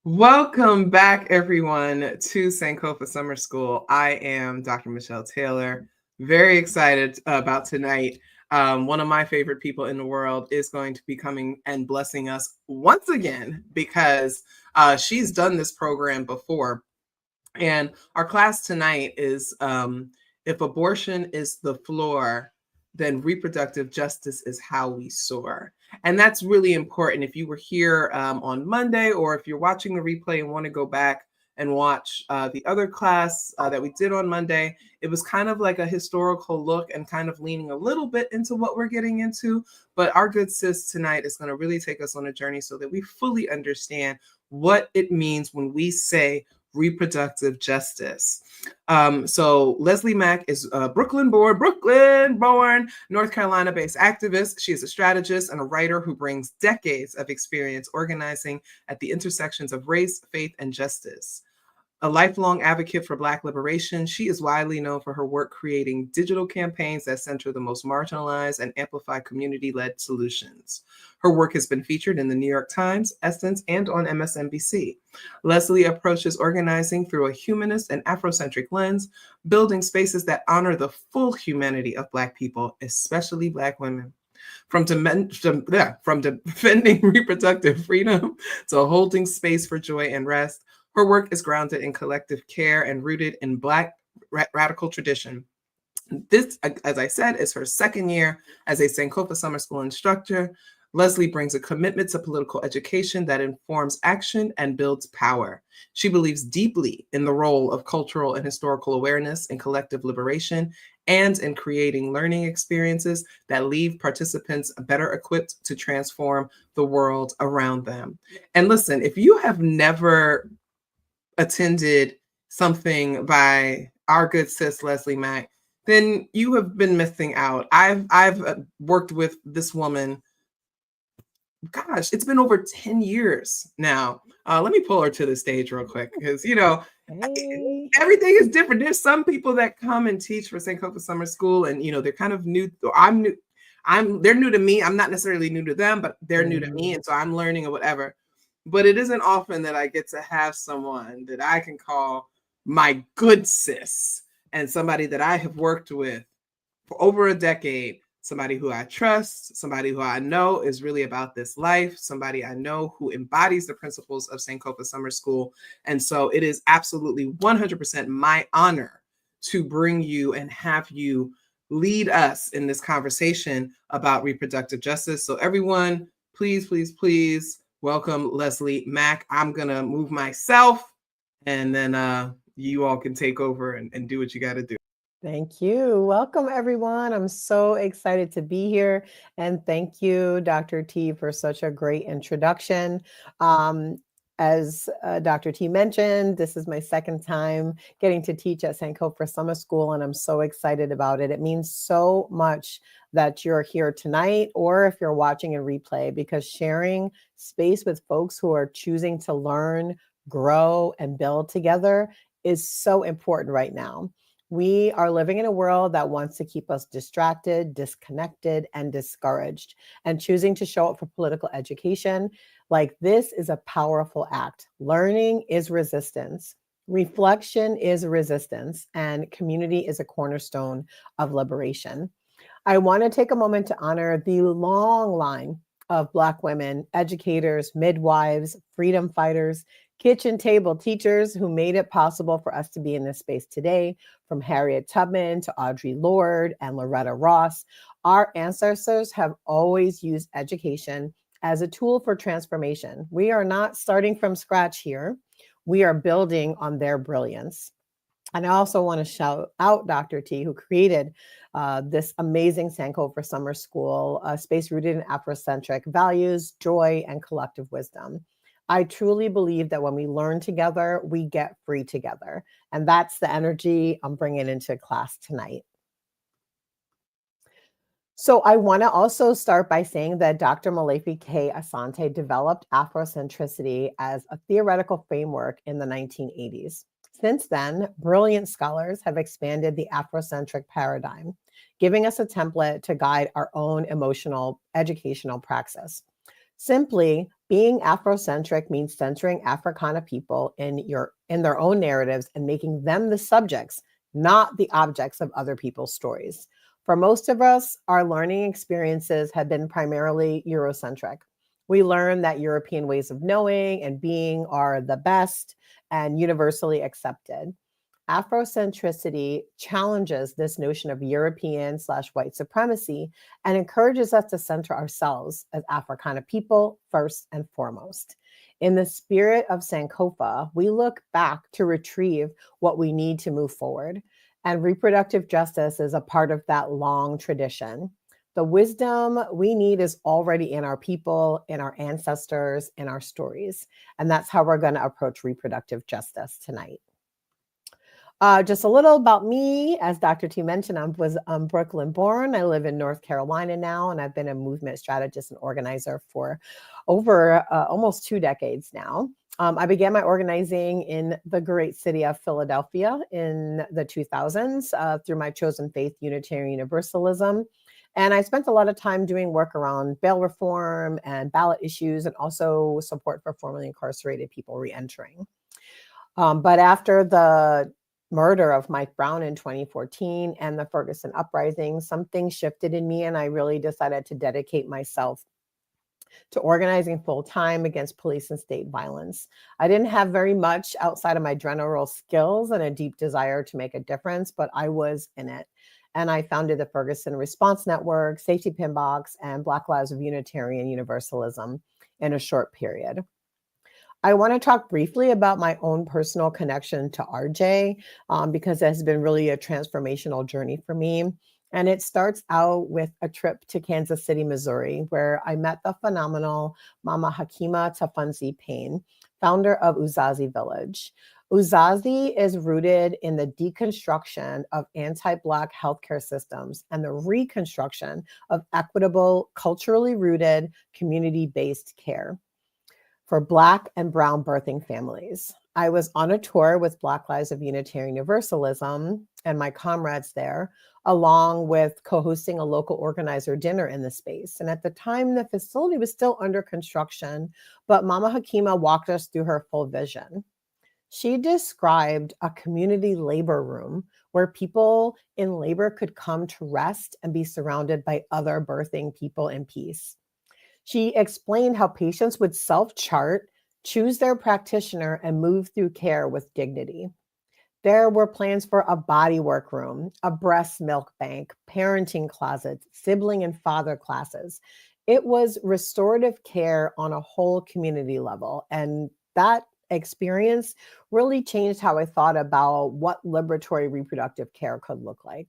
Welcome back, everyone, to Sankofa Summer School. I am Dr. Michelle Taylor. Very excited about tonight. One of my favorite people in the world is going to be coming and blessing us once again because she's done this program before. And our class tonight is if abortion is the floor, then reproductive justice is how we soar. And that's really important. If you were here on Monday, or if you're watching the replay and want to go back and watch the other class that we did on Monday, it was kind of like a historical look and kind of leaning a little bit into what we're getting into. But our good sis tonight is going to really take us on a journey so that we fully understand what it means when we say reproductive justice. So Leslie Mack is a Brooklyn-born, North Carolina-based activist. She is a strategist and a writer who brings decades of experience organizing at the intersections of race, faith, and justice. A lifelong advocate for Black liberation, she is widely known for her work creating digital campaigns that center the most marginalized and amplify community-led solutions. Her work has been featured in the New York Times, Essence, and on MSNBC. Leslie approaches organizing through a humanist and Afrocentric lens, building spaces that honor the full humanity of Black people, especially Black women. From defending reproductive freedom to holding space for joy and rest, her work is grounded in collective care and rooted in Black radical tradition. This, as I said, is her second year as a Sankofa Summer School instructor. Leslie brings a commitment to political education that informs action and builds power. She believes deeply in the role of cultural and historical awareness in collective liberation and in creating learning experiences that leave participants better equipped to transform the world around them. And listen, if you have never attended something by our good sis Leslie Mack, then you have been missing out. I've worked with this woman. Gosh, it's been over 10 years now. Let me pull her to the stage real quick because Hey. everything is different. There's some people that come and teach for Sankofa Summer School, and they're kind of new. I'm new. They're new to me. I'm not necessarily new to them, but they're new to me, and so I'm learning or whatever. But it isn't often that I get to have someone that I can call my good sis and somebody that I have worked with for over a decade, somebody who I trust, somebody who I know is really about this life, somebody I know who embodies the principles of Sankofa Summer School. And so it is absolutely 100% my honor to bring you and have you lead us in this conversation about reproductive justice. So everyone, please, please, please welcome Leslie Mack. I'm going to move myself and then you all can take over and do what you got to do. Thank you. Welcome, everyone. I'm so excited to be here. And thank you, Dr. T, for such a great introduction. As Dr. T mentioned, this is my second time getting to teach at Sankofa Summer School, and I'm so excited about it. It means so much that you're here tonight, or if you're watching a replay, because sharing space with folks who are choosing to learn, grow, and build together is so important right now. We are living in a world that wants to keep us distracted, disconnected, and discouraged. And choosing to show up for political education like this is a powerful act. Learning is resistance. Reflection is resistance. And community is a cornerstone of liberation. I want to take a moment to honor the long line of Black women, educators, midwives, freedom fighters, kitchen table teachers who made it possible for us to be in this space today, from Harriet Tubman to Audre Lorde and Loretta Ross. Our ancestors have always used education as a tool for transformation. We are not starting from scratch here. We are building on their brilliance. And I also want to shout out Dr. T, who created this amazing Sankofa Summer School, a space rooted in Afrocentric values, joy, and collective wisdom. I truly believe that when we learn together, we get free together. And that's the energy I'm bringing into class tonight. So I want to also start by saying that Dr. Molefi K. Asante developed Afrocentricity as a theoretical framework in the 1980s. Since then, brilliant scholars have expanded the Afrocentric paradigm, giving us a template to guide our own emotional educational praxis. Simply, Being Afrocentric means centering Africana people in their own narratives and making them the subjects, not the objects of other people's stories. For most of us, our learning experiences have been primarily Eurocentric. We learn that European ways of knowing and being are the best and universally accepted. Afrocentricity challenges this notion of European/white supremacy and encourages us to center ourselves as Africana people first and foremost. In the spirit of Sankofa, we look back to retrieve what we need to move forward. And reproductive justice is a part of that long tradition. The wisdom we need is already in our people, in our ancestors, in our stories. And that's how we're going to approach reproductive justice tonight. Just a little about me. As Dr. T mentioned, I'm Brooklyn born. I live in North Carolina now, and I've been a movement strategist and organizer for over almost 2 decades now. I began my organizing in the great city of Philadelphia in the 2000s through my chosen faith, Unitarian Universalism. And I spent a lot of time doing work around bail reform and ballot issues, and also support for formerly incarcerated people reentering. But after the murder of Mike Brown in 2014 and the Ferguson uprising, something shifted in me, and I really decided to dedicate myself to organizing full time against police and state violence. I didn't have very much outside of my general skills and a deep desire to make a difference, but I was in it. And I founded the Ferguson Response Network, Safety Pin Box, and Black Lives of Unitarian Universalism in a short period. I want to talk briefly about my own personal connection to RJ because it has been really a transformational journey for me. And it starts out with a trip to Kansas City, Missouri, where I met the phenomenal Mama Hakima Tafunzi Payne, founder of Uzazi Village. Uzazi is rooted in the deconstruction of anti-Black healthcare systems and the reconstruction of equitable, culturally rooted, community-based care for Black and Brown birthing families. I was on a tour with Black Lives of Unitarian Universalism and my comrades there, along with co-hosting a local organizer dinner in the space. And at the time, the facility was still under construction, but Mama Hakima walked us through her full vision. She described a community labor room where people in labor could come to rest and be surrounded by other birthing people in peace. She explained how patients would self-chart, choose their practitioner, and move through care with dignity. There were plans for a body work room, a breast milk bank, parenting closets, sibling and father classes. It was restorative care on a whole community level. And that experience really changed how I thought about what liberatory reproductive care could look like.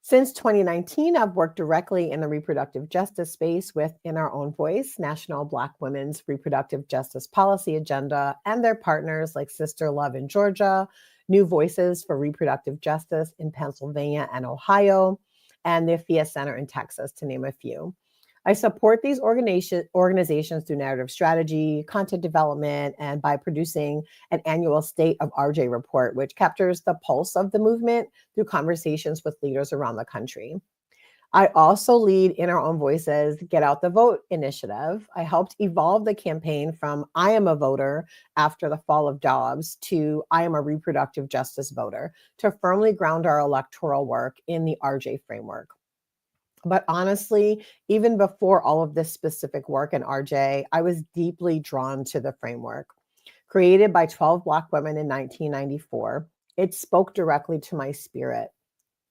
Since 2019, I've worked directly in the reproductive justice space with In Our Own Voice, National Black Women's Reproductive Justice Policy Agenda, and their partners like Sister Love in Georgia, New Voices for Reproductive Justice in Pennsylvania and Ohio, and the FIA Center in Texas, to name a few. I support these organizations through narrative strategy, content development, and by producing an annual State of RJ report, which captures the pulse of the movement through conversations with leaders around the country. I also lead In Our Own Voices Get Out the Vote initiative. I helped evolve the campaign from I am a voter after the fall of Dobbs to I am a reproductive justice voter to firmly ground our electoral work in the RJ framework. But honestly, even before all of this specific work in RJ, I was deeply drawn to the framework. Created by 12 Black women in 1994, it spoke directly to my spirit.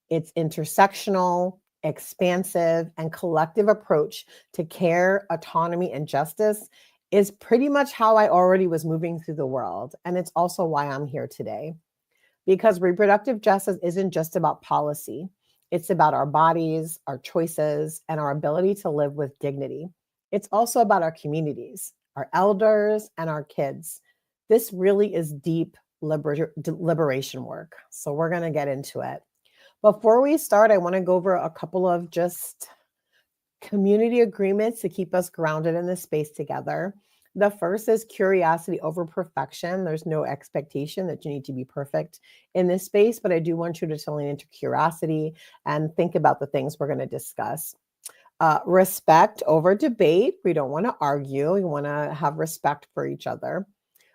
Its intersectional, expansive, and collective approach to care, autonomy, and justice is pretty much how I already was moving through the world. And it's also why I'm here today. Because reproductive justice isn't just about policy. It's about our bodies, our choices, and our ability to live with dignity. It's also about our communities, our elders, and our kids. This really is deep liberation work. So we're going to get into it. Before we start, I want to go over a couple of just community agreements to keep us grounded in this space together. The first is curiosity over perfection. There's no expectation that you need to be perfect in this space, but I do want you to lean into curiosity and think about the things we're going to discuss. Respect over debate. We don't want to argue. We want to have respect for each other.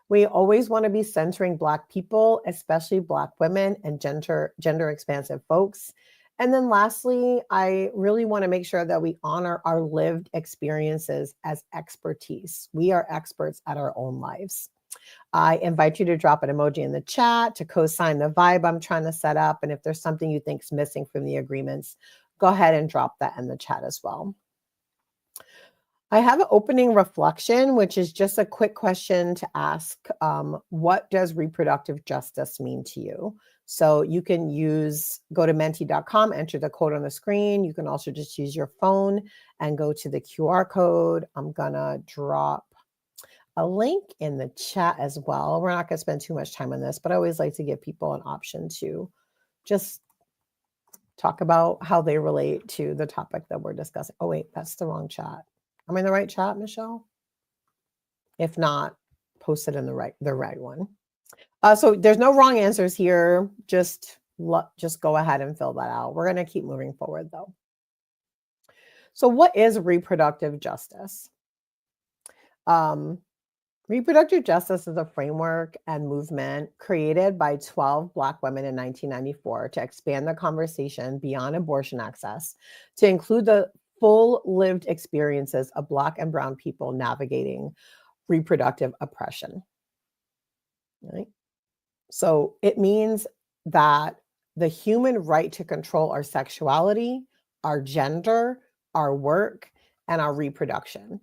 We always want to be centering Black people, especially Black women and gender expansive folks. And then lastly, I really want to make sure that we honor our lived experiences as expertise. We are experts at our own lives. I invite you to drop an emoji in the chat to co-sign the vibe I'm trying to set up. And if there's something you think is missing from the agreements, go ahead and drop that in the chat as well. I have an opening reflection, which is just a quick question to ask. What does reproductive justice mean to you? So you can go to menti.com, enter the code on the screen. You can also just use your phone and go to the QR code. I'm gonna drop a link in the chat as well. We're not gonna spend too much time on this, but I always like to give people an option to just talk about how they relate to the topic that we're discussing. Oh wait, that's the wrong chat. Am I in the right chat, Michelle? If not, post it in the right one. So there's no wrong answers here. Just go ahead and fill that out. We're going to keep moving forward though. So what is reproductive justice? Reproductive justice is a framework and movement created by 12 Black women in 1994 to expand the conversation beyond abortion access to include the full lived experiences of Black and Brown people navigating reproductive oppression. Right? So it means that the human right to control our sexuality, our gender, our work, and our reproduction.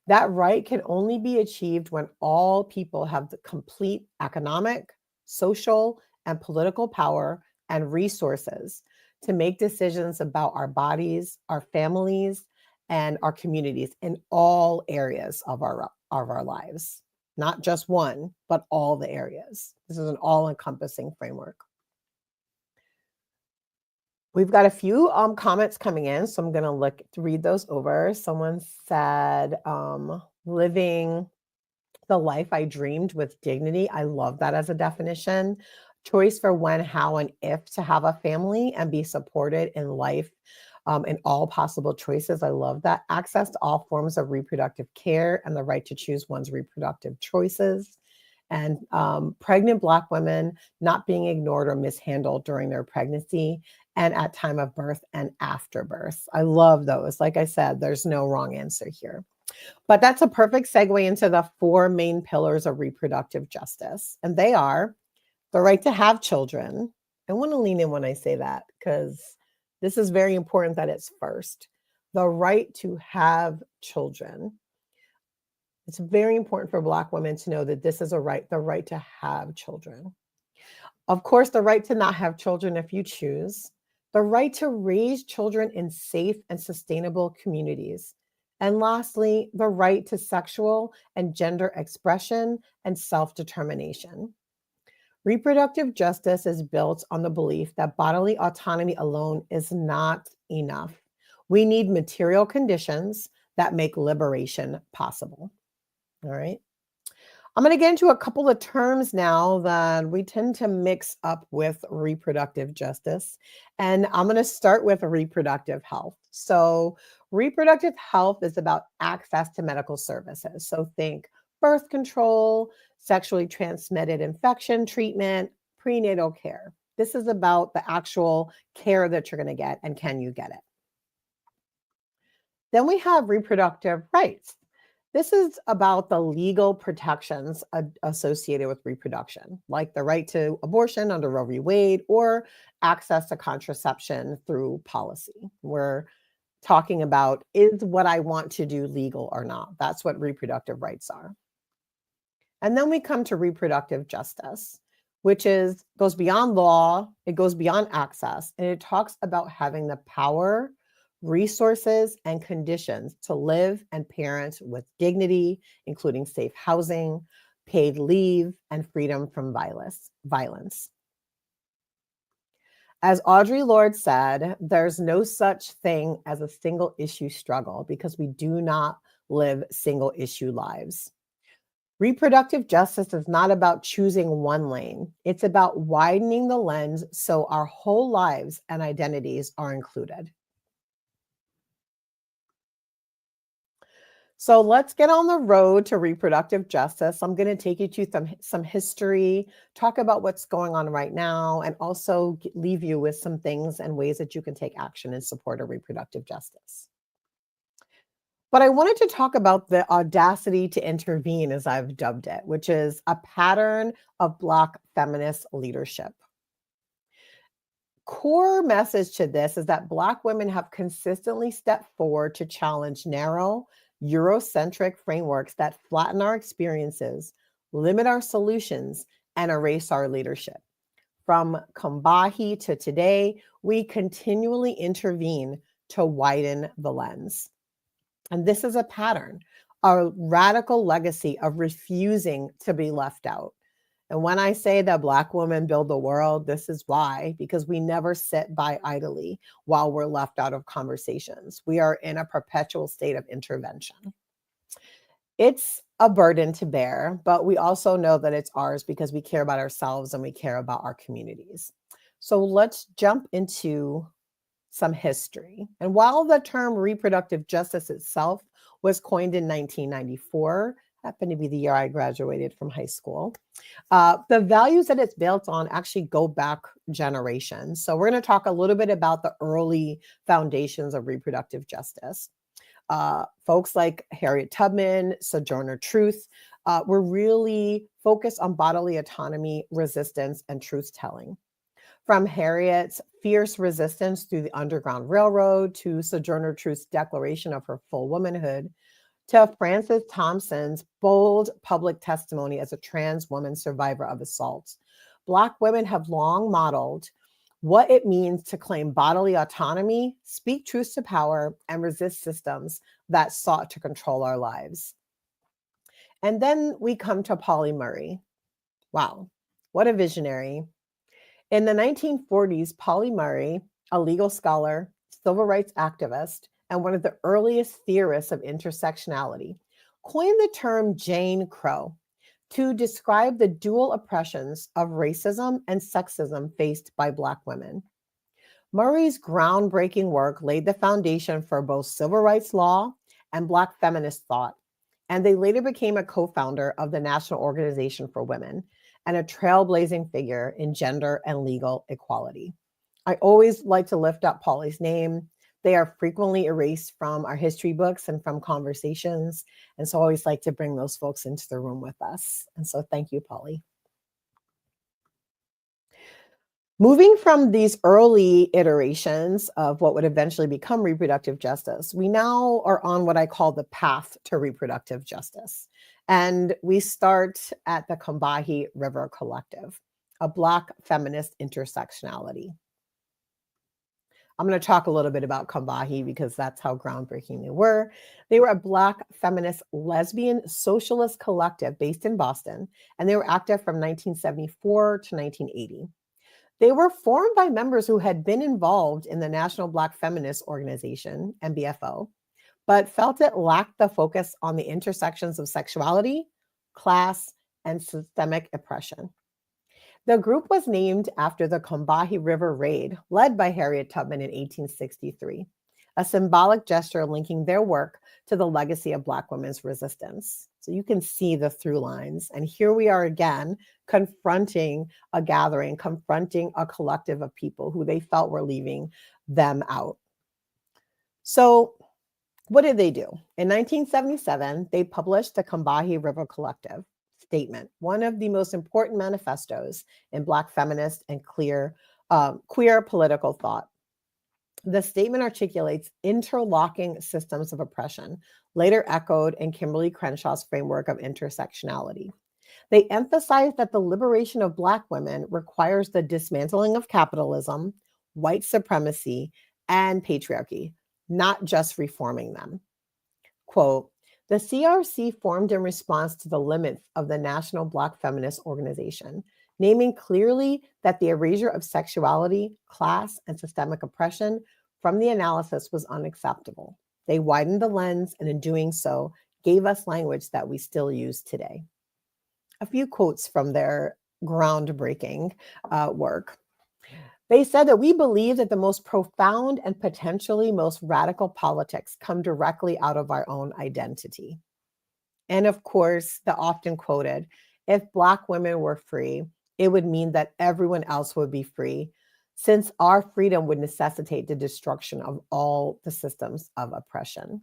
That right can only be achieved when all people have the complete economic, social, and political power and resources to make decisions about our bodies, our families, and our communities in all areas of our lives. Not just one, but all the areas. This is an all-encompassing framework. We've got a few comments coming in, so I'm going to read those over. Someone said, living the life I dreamed with dignity. I love that as a definition. Choice for when, how, and if to have a family and be supported in life in all possible choices. I love that. Access to all forms of reproductive care and the right to choose one's reproductive choices. And pregnant Black women not being ignored or mishandled during their pregnancy and at time of birth and after birth. I love those. Like I said, there's no wrong answer here. But that's a perfect segue into the 4 main pillars of reproductive justice. And they are the right to have children. I want to lean in when I say that because this is very important that it's first. The right to have children. It's very important for Black women to know that this is the right to have children. Of course, the right to not have children if you choose. The right to raise children in safe and sustainable communities. And lastly, the right to sexual and gender expression and self-determination. Reproductive justice is built on the belief that bodily autonomy alone is not enough. We need material conditions that make liberation possible. All right. I'm going to get into a couple of terms now that we tend to mix up with reproductive justice. And I'm going to start with reproductive health. So reproductive health is about access to medical services. So think birth control, sexually transmitted infection treatment, prenatal care. This is about the actual care that you're going to get and can you get it. Then we have reproductive rights. This is about the legal protections associated with reproduction, like the right to abortion under Roe v. Wade or access to contraception through policy. We're talking about, is what I want to do legal or not? That's what reproductive rights are. And then we come to reproductive justice, which goes beyond law, it goes beyond access, and it talks about having the power, resources, and conditions to live and parent with dignity, including safe housing, paid leave, and freedom from violence. As Audre Lorde said, there's no such thing as a single issue struggle because we do not live single issue lives. Reproductive justice is not about choosing one lane. It's about widening the lens so our whole lives and identities are included. So let's get on the road to reproductive justice. I'm going to take you to some history, talk about what's going on right now, and also leave you with some things and ways that you can take action in support of reproductive justice. But I wanted to talk about the audacity to intervene, as I've dubbed it, which is a pattern of Black feminist leadership. Core message to this is that Black women have consistently stepped forward to challenge narrow, Eurocentric frameworks that flatten our experiences, limit our solutions, and erase our leadership. From Combahee to today, we continually intervene to widen the lens. And this is a pattern, a radical legacy of refusing to be left out. And when I say that Black women build the world, this is why, because we never sit by idly while we're left out of conversations. We are in a perpetual state of intervention. It's a burden to bear, but we also know that it's ours because we care about ourselves and we care about our communities. So let's jump into some history. And while the term reproductive justice itself was coined in 1994, happened to be the year I graduated from high school, the values that it's built on actually go back generations. So we're going to talk a little bit about the early foundations of reproductive justice. Folks like Harriet Tubman, Sojourner Truth, were really focused on bodily autonomy, resistance, and truth-telling. From Harriet's fierce resistance through the Underground Railroad to Sojourner Truth's declaration of her full womanhood, to Frances Thompson's bold public testimony as a trans woman survivor of assault, Black women have long modeled what it means to claim bodily autonomy, speak truth to power, and resist systems that sought to control our lives. And then we come to Polly Murray. Wow, what a visionary. In the 1940s, Polly Murray, a legal scholar, civil rights activist, and one of the earliest theorists of intersectionality, coined the term Jane Crow to describe the dual oppressions of racism and sexism faced by Black women. Murray's groundbreaking work laid the foundation for both civil rights law and Black feminist thought, and they later became a co-founder of the National Organization for Women and a trailblazing figure in gender and legal equality. I always like to lift up Polly's name. They are frequently erased from our history books and from conversations. And so I always like to bring those folks into the room with us. And so thank you, Polly. Moving from these early iterations of what would eventually become reproductive justice, we now are on what I call the path to reproductive justice. And we start at the Combahee River Collective, a Black feminist intersectionality. I'm going to talk a little bit about Combahee because that's how groundbreaking they were. They were a Black feminist lesbian socialist collective based in Boston, and they were active from 1974 to 1980. They were formed by members who had been involved in the National Black Feminist Organization, NBFO, but felt it lacked the focus on the intersections of sexuality, class, and systemic oppression. The group was named after the Combahee River Raid, led by Harriet Tubman in 1863, a symbolic gesture linking their work to the legacy of Black women's resistance. So you can see the through lines. And here we are again, confronting a gathering, confronting a collective of people who they felt were leaving them out. So what did they do? In 1977, they published the Combahee River Collective Statement, one of the most important manifestos in Black feminist and queer political thought. The statement articulates interlocking systems of oppression, later echoed in Kimberly Crenshaw's framework of intersectionality. They emphasize that the liberation of Black women requires the dismantling of capitalism, white supremacy, and patriarchy, not just reforming them. Quote, the CRC formed in response to the limits of the National Black Feminist Organization, naming clearly that the erasure of sexuality, class, and systemic oppression from the analysis was unacceptable. They widened the lens, and in doing so, gave us language that we still use today. A few quotes from their groundbreaking work. They said that we believe that the most profound and potentially most radical politics come directly out of our own identity. And of course, the often quoted, if Black women were free, it would mean that everyone else would be free, since our freedom would necessitate the destruction of all the systems of oppression.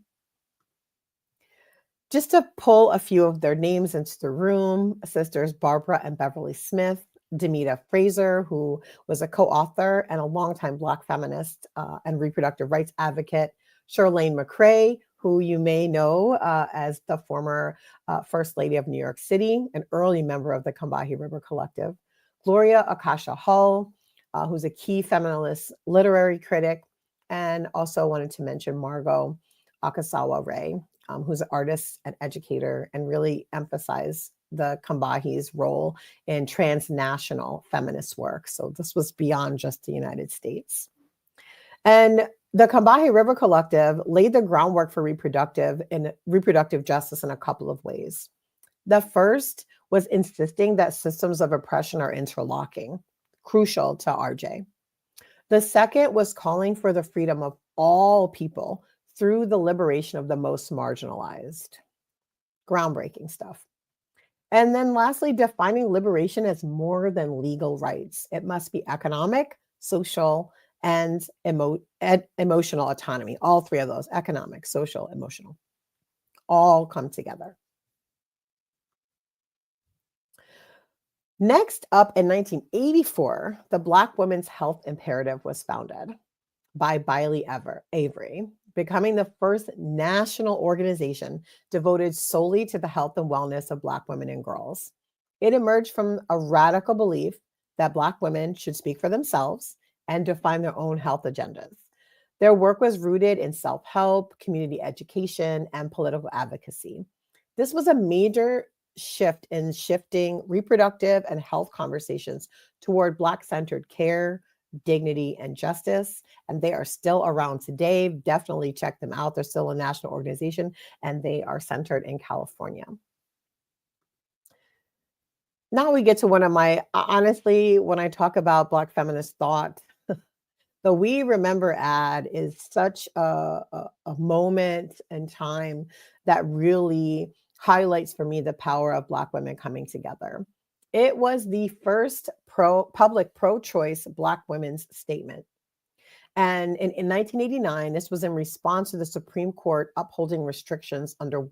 Just to pull a few of their names into the room, sisters Barbara and Beverly Smith, Demita Fraser, who was a co-author and a longtime Black feminist and reproductive rights advocate, Charlene McCray, who you may know as the former First Lady of New York City, an early member of the Combahee River Collective, Gloria Akasha Hull, who's a key feminist literary critic, and also wanted to mention Margot Akasawa Ray, who's an artist and educator and really emphasized the Combahee's role in transnational feminist work. So this was beyond just the United States. And the Combahee River Collective laid the groundwork for reproductive justice in a couple of ways. The first was insisting that systems of oppression are interlocking, crucial to RJ. The second was calling for the freedom of all people through the liberation of the most marginalized. Groundbreaking stuff. And then lastly, defining liberation as more than legal rights. It must be economic, social, and emotional autonomy. All three of those, economic, social, emotional, all come together. Next up in 1984, the Black Women's Health Imperative was founded by Bailey Avery, becoming the first national organization devoted solely to the health and wellness of Black women and girls. It emerged from a radical belief that Black women should speak for themselves and define their own health agendas. Their work was rooted in self-help, community education, and political advocacy. This was a major shift in shifting reproductive and health conversations toward Black-centered care, dignity, and justice. And they are still around today. Definitely check them out. They're still a national organization, and they are centered in California. Now we get to one of my, honestly, when I talk about Black feminist thought, the We Remember ad is such a moment in time that really highlights for me the power of Black women coming together. It was the first public pro-choice Black women's statement. And in 1989, this was in response to the Supreme Court upholding restrictions under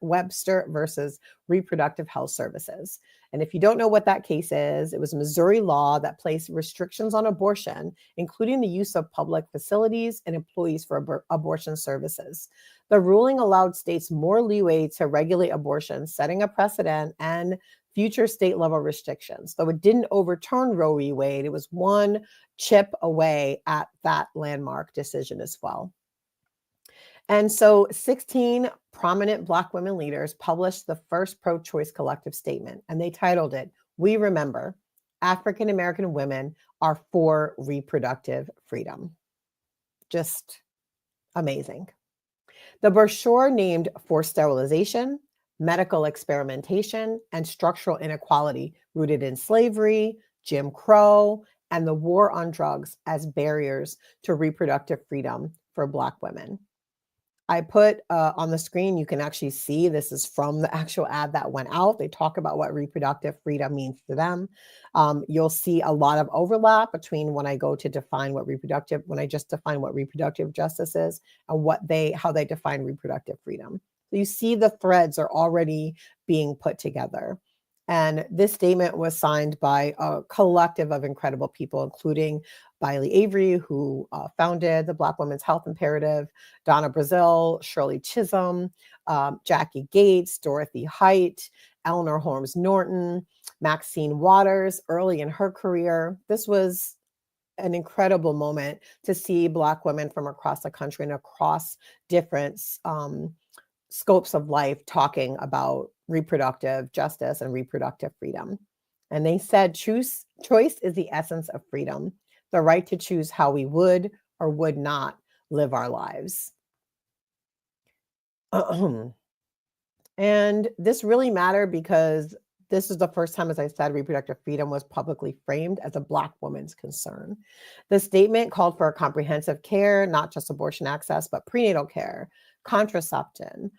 Webster versus Reproductive Health Services. And if you don't know what that case is, it was a Missouri law that placed restrictions on abortion, including the use of public facilities and employees for abortion services. The ruling allowed states more leeway to regulate abortion, setting a precedent and future state level restrictions. Though it didn't overturn Roe v. Wade, it was one chip away at that landmark decision as well. And so 16 prominent Black women leaders published the first pro-choice collective statement, and they titled it, We Remember, African American Women Are for Reproductive Freedom. Just amazing. The brochure named forced sterilization, medical experimentation, and structural inequality rooted in slavery, Jim Crow, and the war on drugs as barriers to reproductive freedom for Black women. I put on the screen, you can actually see this is from the actual ad that went out. They talk about what reproductive freedom means to them. You'll see a lot of overlap between when I go to define what when I just define what reproductive justice is and how they define reproductive freedom. So you see the threads are already being put together. And this statement was signed by a collective of incredible people, including Bailey Avery, who founded the Black Women's Health Imperative, Donna Brazil, Shirley Chisholm, Jackie Gates, Dorothy Height, Eleanor Holmes Norton, Maxine Waters, early in her career. This was an incredible moment to see Black women from across the country and across different scopes of life talking about reproductive justice and reproductive freedom. And they said, choice is the essence of freedom, the right to choose how we would or would not live our lives. And this really mattered because This is the first time, as I said, reproductive freedom was publicly framed as a Black woman's concern. The statement called for comprehensive care, not just abortion access, but prenatal care, contraception,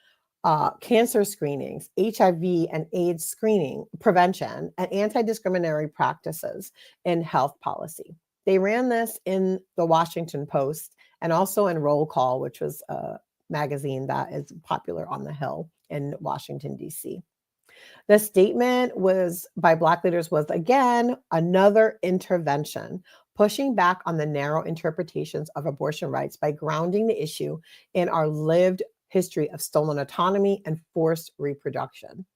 cancer screenings, HIV and AIDS screening, prevention, and anti-discriminatory practices in health policy. They ran this in the Washington Post and also in Roll Call, which was a magazine that is popular on the Hill in Washington, D.C. The statement was by Black leaders was again another intervention, pushing back on the narrow interpretations of abortion rights by grounding the issue in our lived history of stolen autonomy and forced reproduction.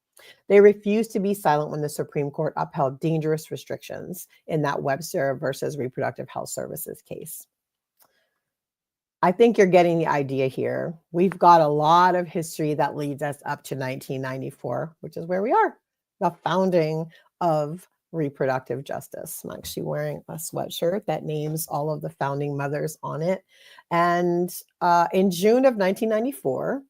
They refused to be silent when the Supreme Court upheld dangerous restrictions in that Webster versus Reproductive Health Services case. I think you're getting the idea here. We've got a lot of history that leads us up to 1994, which is where we are, the founding of reproductive justice. I'm actually wearing a sweatshirt that names all of the founding mothers on it. And in June of 1994,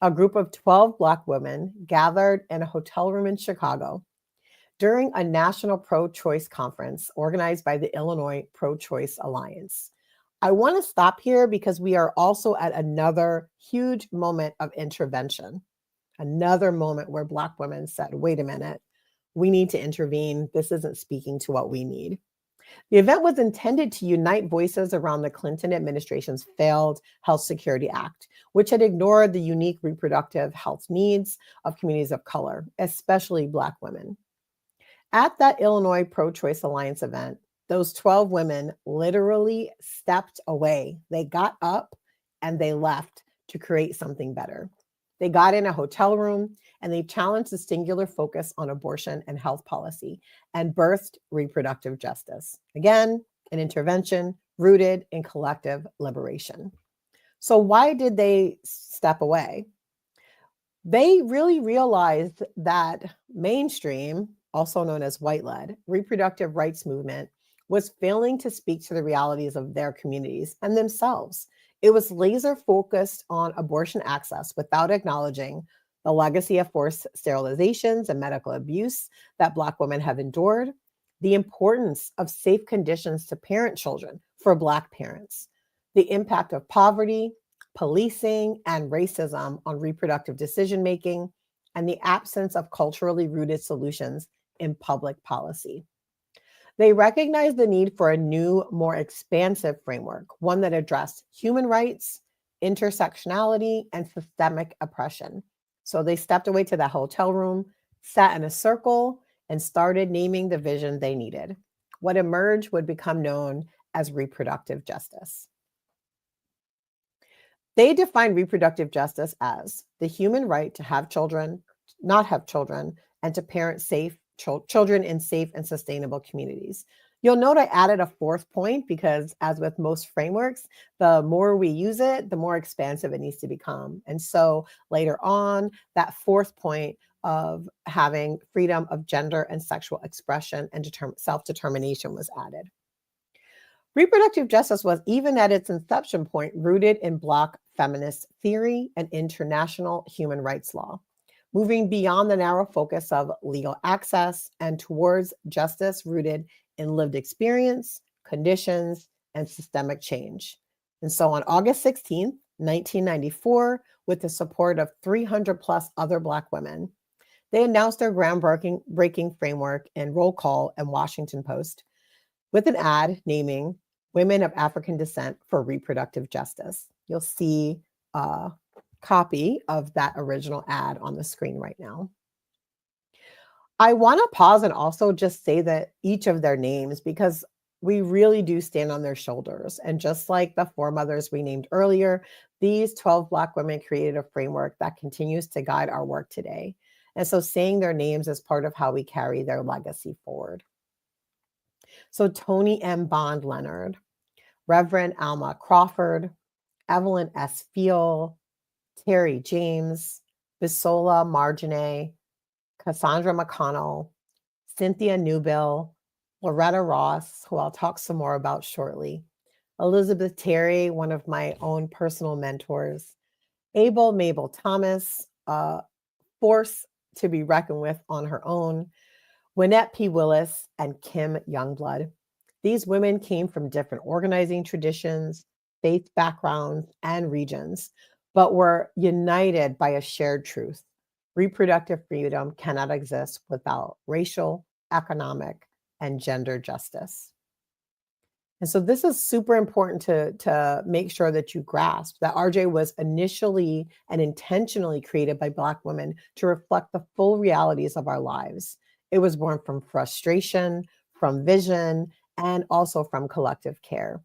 a group of 12 Black women gathered in a hotel room in Chicago during a national pro-choice conference organized by the Illinois Pro-Choice Alliance. I want to stop here because we are also at another huge moment of intervention, another moment where Black women said, wait a minute, we need to intervene. This isn't speaking to what we need. The event was intended to unite voices around the Clinton administration's failed Health Security Act, which had ignored the unique reproductive health needs of communities of color, especially Black women. At that Illinois Pro-Choice Alliance event, those 12 women literally stepped away. They got up and they left to create something better. They got in a hotel room and they challenged the singular focus on abortion and health policy and birthed reproductive justice. Again, an intervention rooted in collective liberation. So why did they step away? They really realized that mainstream, also known as white-led, reproductive rights movement was failing to speak to the realities of their communities and themselves. It was laser focused on abortion access without acknowledging the legacy of forced sterilizations and medical abuse that Black women have endured, the importance of safe conditions to parent children for Black parents, the impact of poverty, policing, and racism on reproductive decision-making, and the absence of culturally rooted solutions in public policy. They recognized the need for a new, more expansive framework, one that addressed human rights, intersectionality, and systemic oppression. So they stepped away to the hotel room, sat in a circle, and started naming the vision they needed. What emerged would become known as reproductive justice. They defined reproductive justice as the human right to have children, not have children, and to parent children in safe and sustainable communities. You'll note I added a fourth point because, as with most frameworks, the more we use it, the more expansive it needs to become. And so later on, that fourth point of having freedom of gender and sexual expression and self-determination was added. Reproductive justice was, even at its inception point, rooted in Black feminist theory and international human rights law, moving beyond the narrow focus of legal access and towards justice rooted in lived experience, conditions, and systemic change. And so on August 16th, 1994, with the support of 300 plus other Black women, they announced their groundbreaking framework in Roll Call and Washington Post with an ad naming Women of African Descent for Reproductive Justice. You'll see a copy of that original ad on the screen right now. I want to pause and also just say that each of their names, because we really do stand on their shoulders. And just like the foremothers we named earlier, these 12 Black women created a framework that continues to guide our work today. And so saying their names is part of how we carry their legacy forward. So Toni M. Bond Leonard, Reverend Alma Crawford, Evelyn S. Feel, Terry James, Bisola Marginet, Cassandra McConnell, Cynthia Newbill, Loretta Ross, who I'll talk some more about shortly, Elizabeth Terry, one of my own personal mentors, Mabel Thomas, a force to be reckoned with on her own, Winnette P. Willis, and Kim Youngblood. These women came from different organizing traditions, faith backgrounds, and regions, but were united by a shared truth. Reproductive freedom cannot exist without racial, economic, and gender justice. And so this is super important to make sure that you grasp that RJ was initially and intentionally created by Black women to reflect the full realities of our lives. It was born from frustration, from vision, and also from collective care.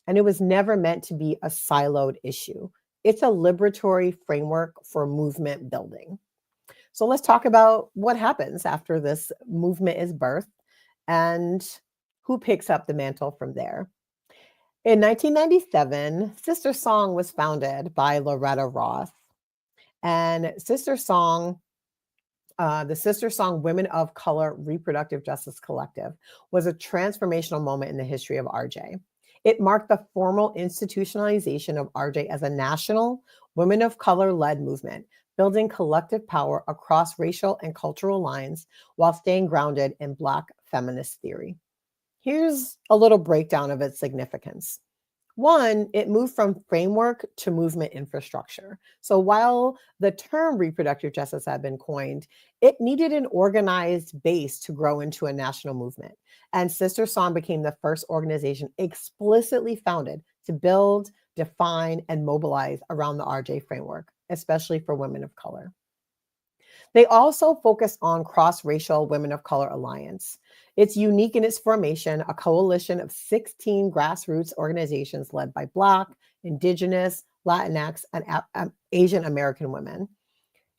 And it was never meant to be a siloed issue. It's a liberatory framework for movement building. So let's talk about what happens after this movement is birthed and who picks up the mantle from there. In 1997, Sister Song was founded by Loretta Ross. And Sister Song, the Sister Song Women of Color Reproductive Justice Collective, was a transformational moment in the history of RJ. It marked the formal institutionalization of RJ as a national, women of color led movement, building collective power across racial and cultural lines while staying grounded in Black feminist theory. Here's a little breakdown of its significance. One, it moved from framework to movement infrastructure. So while the term reproductive justice had been coined, it needed an organized base to grow into a national movement. And Sister Song became the first organization explicitly founded to build, define, and mobilize around the RJ framework, especially for women of color. They also focus on Cross-Racial Women of Color Alliance. It's unique in its formation, a coalition of 16 grassroots organizations led by Black, Indigenous, Latinx, and Asian American women.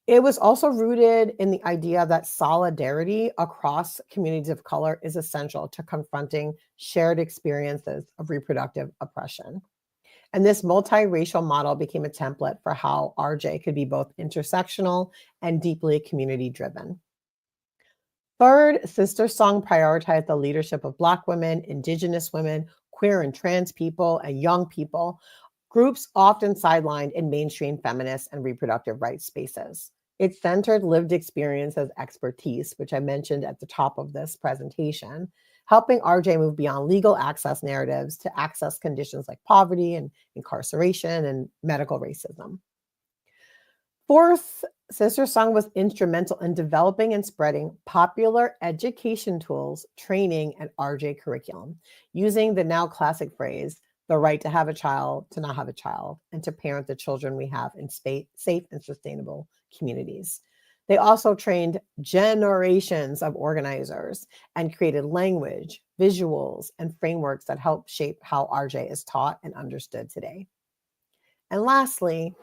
It was also rooted in the idea that solidarity across communities of color is essential to confronting shared experiences of reproductive oppression. And this multiracial model became a template for how RJ could be both intersectional and deeply community driven. Third, Sister Song prioritized the leadership of Black women, Indigenous women, queer and trans people, and young people, groups often sidelined in mainstream feminist and reproductive rights spaces. It centered lived experience as expertise, which I mentioned at the top of this presentation, helping RJ move beyond legal access narratives to access conditions like poverty and incarceration and medical racism. Fourth, Sister Song was instrumental in developing and spreading popular education tools, training, and RJ curriculum, using the now classic phrase, the right to have a child, to not have a child, and to parent the children we have in safe and sustainable communities. They also trained generations of organizers and created language, visuals, and frameworks that help shape how RJ is taught and understood today. And lastly,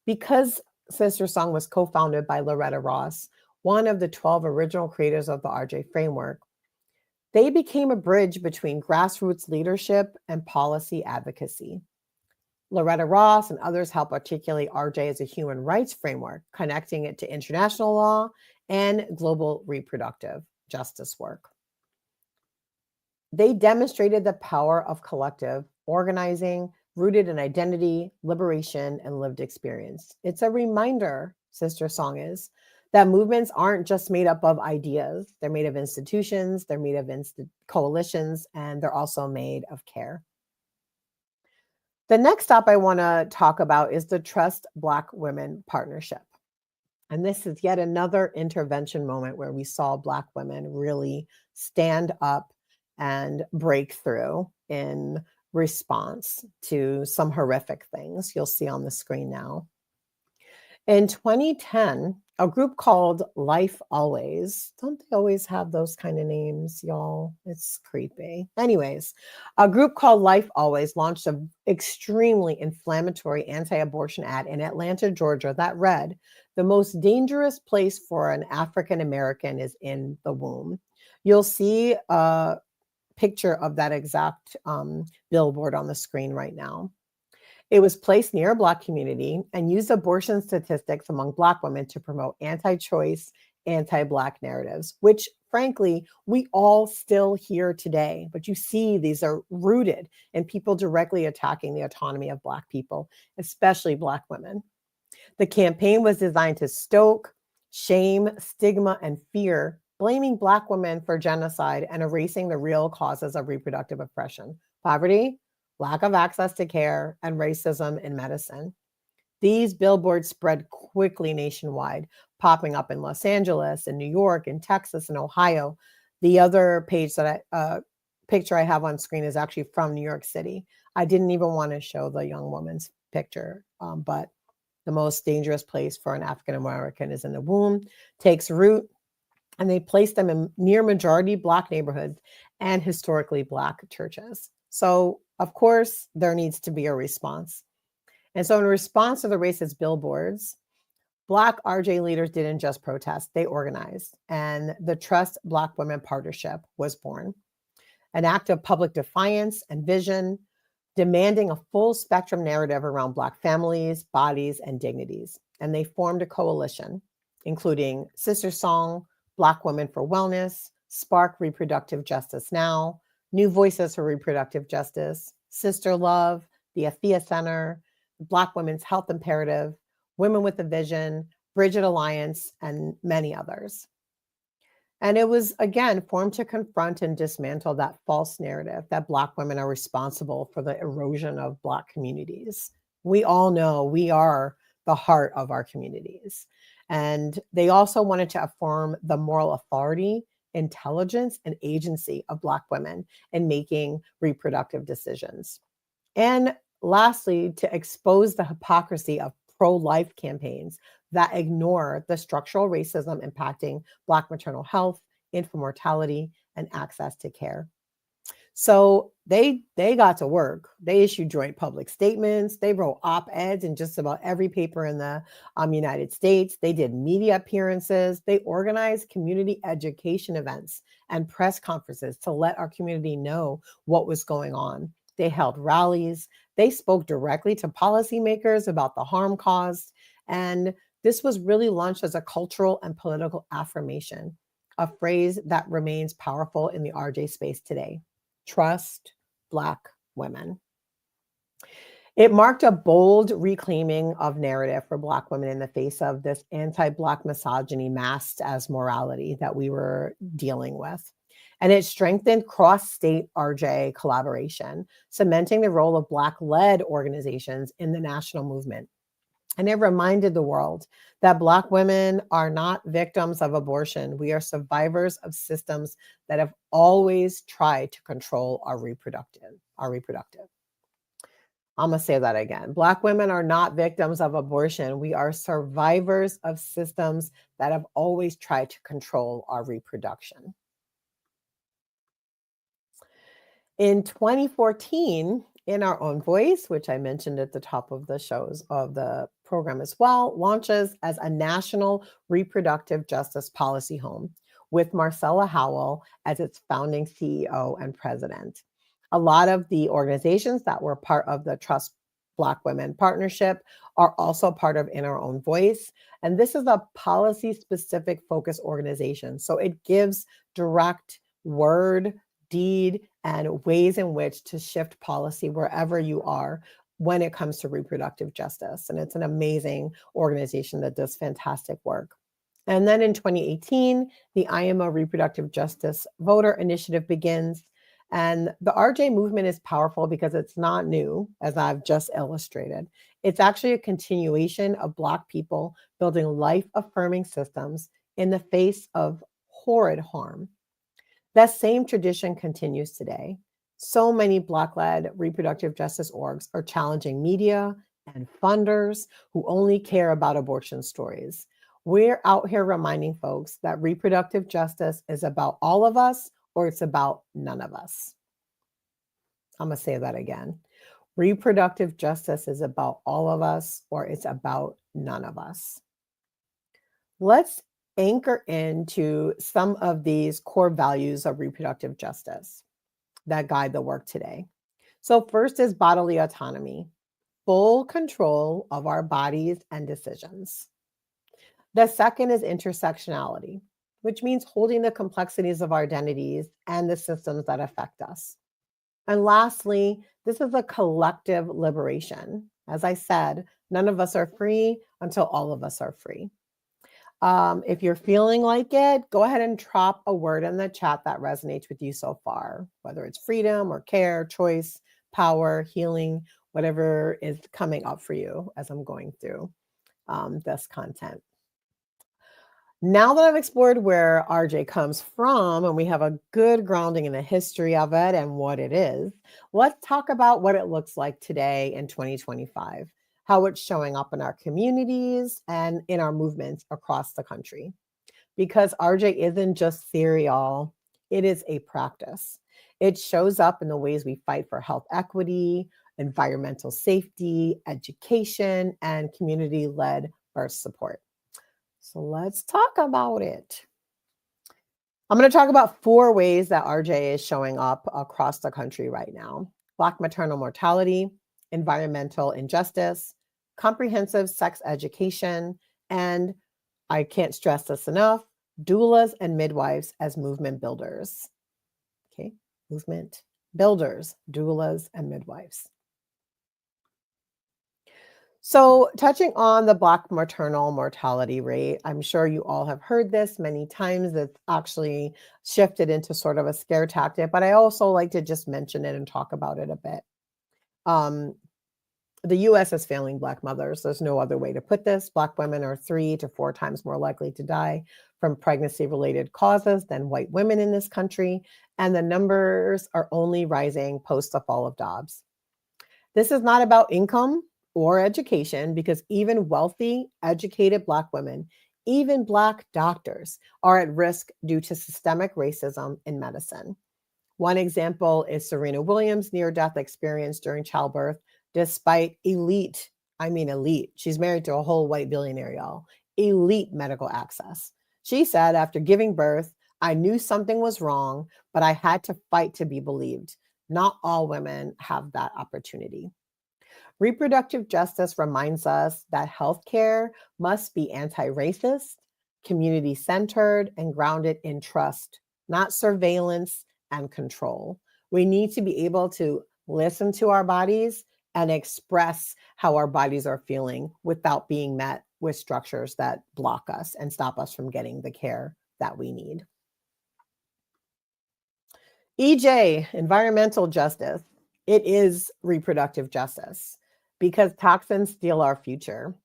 because Sister Song was co-founded by Loretta Ross, one of the 12 original creators of the RJ framework, they became a bridge between grassroots leadership and policy advocacy. Loretta Ross and others help articulate RJ as a human rights framework, connecting it to international law and global reproductive justice work. They demonstrated the power of collective organizing, rooted in identity, liberation, and lived experience. It's a reminder, Sister Song is, that movements aren't just made up of ideas. They're made of institutions, they're made of coalitions, and they're also made of care. The next stop I want to talk about is the Trust Black Women Partnership. And this is yet another intervention moment where we saw Black women really stand up and break through in response to some horrific things you'll see on the screen now. In 2010, a group called Life Always, don't they always have those kind of names, y'all? It's creepy. Anyways, a group called Life Always launched an extremely inflammatory anti-abortion ad in Atlanta, Georgia that read, "The most dangerous place for an African American is in the womb." You'll see a picture of that exact billboard on the screen right now. It was placed near a Black community and used abortion statistics among Black women to promote anti-choice, anti-Black narratives, which frankly, we all still hear today. But you see, these are rooted in people directly attacking the autonomy of Black people, especially Black women. The campaign was designed to stoke shame, stigma, and fear blaming Black women for genocide and erasing the real causes of reproductive oppression: poverty, lack of access to care, and racism in medicine. These billboards spread quickly nationwide, popping up in Los Angeles, in New York, in Texas, and Ohio. The other picture I have on screen is actually from New York City. I didn't even want to show the young woman's picture, but the most dangerous place for an African American is in the womb, takes root, and they place them in near majority Black neighborhoods and historically Black churches. So, of course, there needs to be a response. And so, in response to the racist billboards, Black RJ leaders didn't just protest, they organized. And the Trust Black Women Partnership was born, an act of public defiance and vision, demanding a full spectrum narrative around Black families, bodies, and dignities. And they formed a coalition, including Sister Song, Black Women for Wellness, Spark Reproductive Justice Now, New Voices for Reproductive Justice, Sister Love, the Athea Center, Black Women's Health Imperative, Women with a Vision, Bridget Alliance, and many others. And it was, again, formed to confront and dismantle that false narrative that Black women are responsible for the erosion of Black communities. We all know we are the heart of our communities. And they also wanted to affirm the moral authority, intelligence, and agency of Black women in making reproductive decisions. And lastly, to expose the hypocrisy of pro-life campaigns that ignore the structural racism impacting Black maternal health, infant mortality, and access to care. So they got to work. They issued joint public statements. They wrote op-eds in just about every paper in the United States. They did media appearances. They organized community education events and press conferences to let our community know what was going on. They held rallies. They spoke directly to policymakers about the harm caused. And this was really launched as a cultural and political affirmation, a phrase that remains powerful in the RJ space today: trust Black women. It marked a bold reclaiming of narrative for Black women in the face of this anti-Black misogyny masked as morality that we were dealing with. And it strengthened cross-state RJ collaboration, cementing the role of Black-led organizations in the national movement. And it reminded the world that Black women are not victims of abortion. We are survivors of systems that have always tried to control our reproductive. I'm going to say that again. Black women are not victims of abortion. We are survivors of systems that have always tried to control our reproduction. In 2014, In Our Own Voice, which I mentioned at the top of the program as well, launches as a national reproductive justice policy home with Marcella Howell as its founding CEO and president. A lot of the organizations that were part of the Trust Black Women Partnership are also part of In Our Own Voice. And this is a policy-specific focus organization. So it gives direct word, deed, and ways in which to shift policy wherever you are when it comes to reproductive justice. And it's an amazing organization that does fantastic work. And then in 2018, the IMO Reproductive Justice Voter Initiative begins. And the RJ movement is powerful because it's not new, as I've just illustrated. It's actually a continuation of Black people building life-affirming systems in the face of horrid harm. That same tradition continues today. So many Black-led reproductive justice orgs are challenging media and funders who only care about abortion stories. We're out here reminding folks that reproductive justice is about all of us, or it's about none of us. I'm going to say that again. Reproductive justice is about all of us, or it's about none of us. Let's anchor into some of these core values of reproductive justice that guide the work today. So first is bodily autonomy, full control of our bodies and decisions. The second is intersectionality, which means holding the complexities of our identities and the systems that affect us. And lastly, this is a collective liberation. As I said, none of us are free until all of us are free. If you're feeling like it, go ahead and drop a word in the chat that resonates with you so far, whether it's freedom or care, choice, power, healing, whatever is coming up for you as I'm going through this content. Now that I've explored where RJ comes from and we have a good grounding in the history of it and what it is, let's talk about what it looks like today in 2025, how it's showing up in our communities and in our movements across the country. Because RJ isn't just theory, y'all, it is a practice. It shows up in the ways we fight for health equity, environmental safety, education, and community-led birth support. So let's talk about it. I'm going to talk about 4 ways that RJ is showing up across the country right now: Black maternal mortality, environmental injustice, comprehensive sex education, and I can't stress this enough, doulas and midwives as movement builders. Okay, movement builders, doulas and midwives. So, touching on the Black maternal mortality rate, I'm sure you all have heard this many times. It's actually shifted into sort of a scare tactic, but I also like to just mention it and talk about it a bit. The US is failing Black mothers. There's no other way to put this. Black women are 3 to 4 times more likely to die from pregnancy-related causes than white women in this country, and the numbers are only rising post the fall of Dobbs. This is not about income or education, because even wealthy, educated Black women, even Black doctors, are at risk due to systemic racism in medicine. One example is Serena Williams' near-death experience during childbirth, despite elite, I mean elite, she's married to a whole white billionaire, y'all, elite medical access. She said, after giving birth, I knew something was wrong, but I had to fight to be believed. Not all women have that opportunity. Reproductive justice reminds us that healthcare must be anti-racist, community-centered, and grounded in trust, not surveillance and control. We need to be able to listen to our bodies and express how our bodies are feeling without being met with structures that block us and stop us from getting the care that we need. EJ, environmental justice. It is reproductive justice, because toxins steal our future.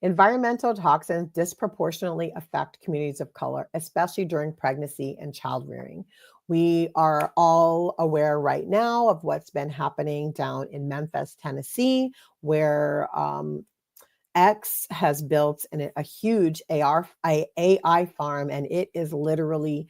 Environmental toxins disproportionately affect communities of color, especially during pregnancy and child rearing. We are all aware right now of what's been happening down in Memphis, Tennessee, where X has built a huge AI farm, and it is literally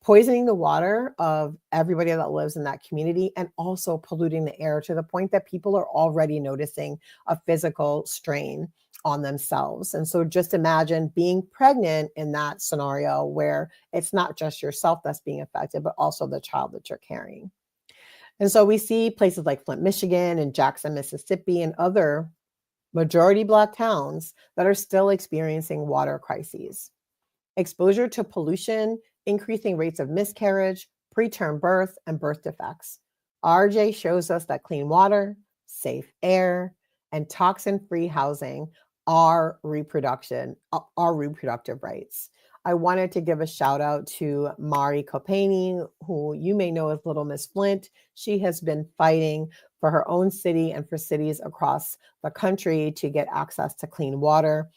poisoning the water of everybody that lives in that community, and also polluting the air to the point that people are already noticing a physical strain on themselves. And so just imagine being pregnant in that scenario, where it's not just yourself that's being affected, but also the child that you're carrying. And so we see places like Flint, Michigan, and Jackson, Mississippi, and other majority Black towns that are still experiencing water crises. Exposure to pollution, increasing rates of miscarriage, preterm birth, and birth defects. RJ shows us that clean water, safe air, and toxin-free housing are reproductive rights. I wanted to give a shout out to Mari Kopeni, who you may know as Little Miss Flint. She has been fighting for her own city and for cities across the country to get access to clean water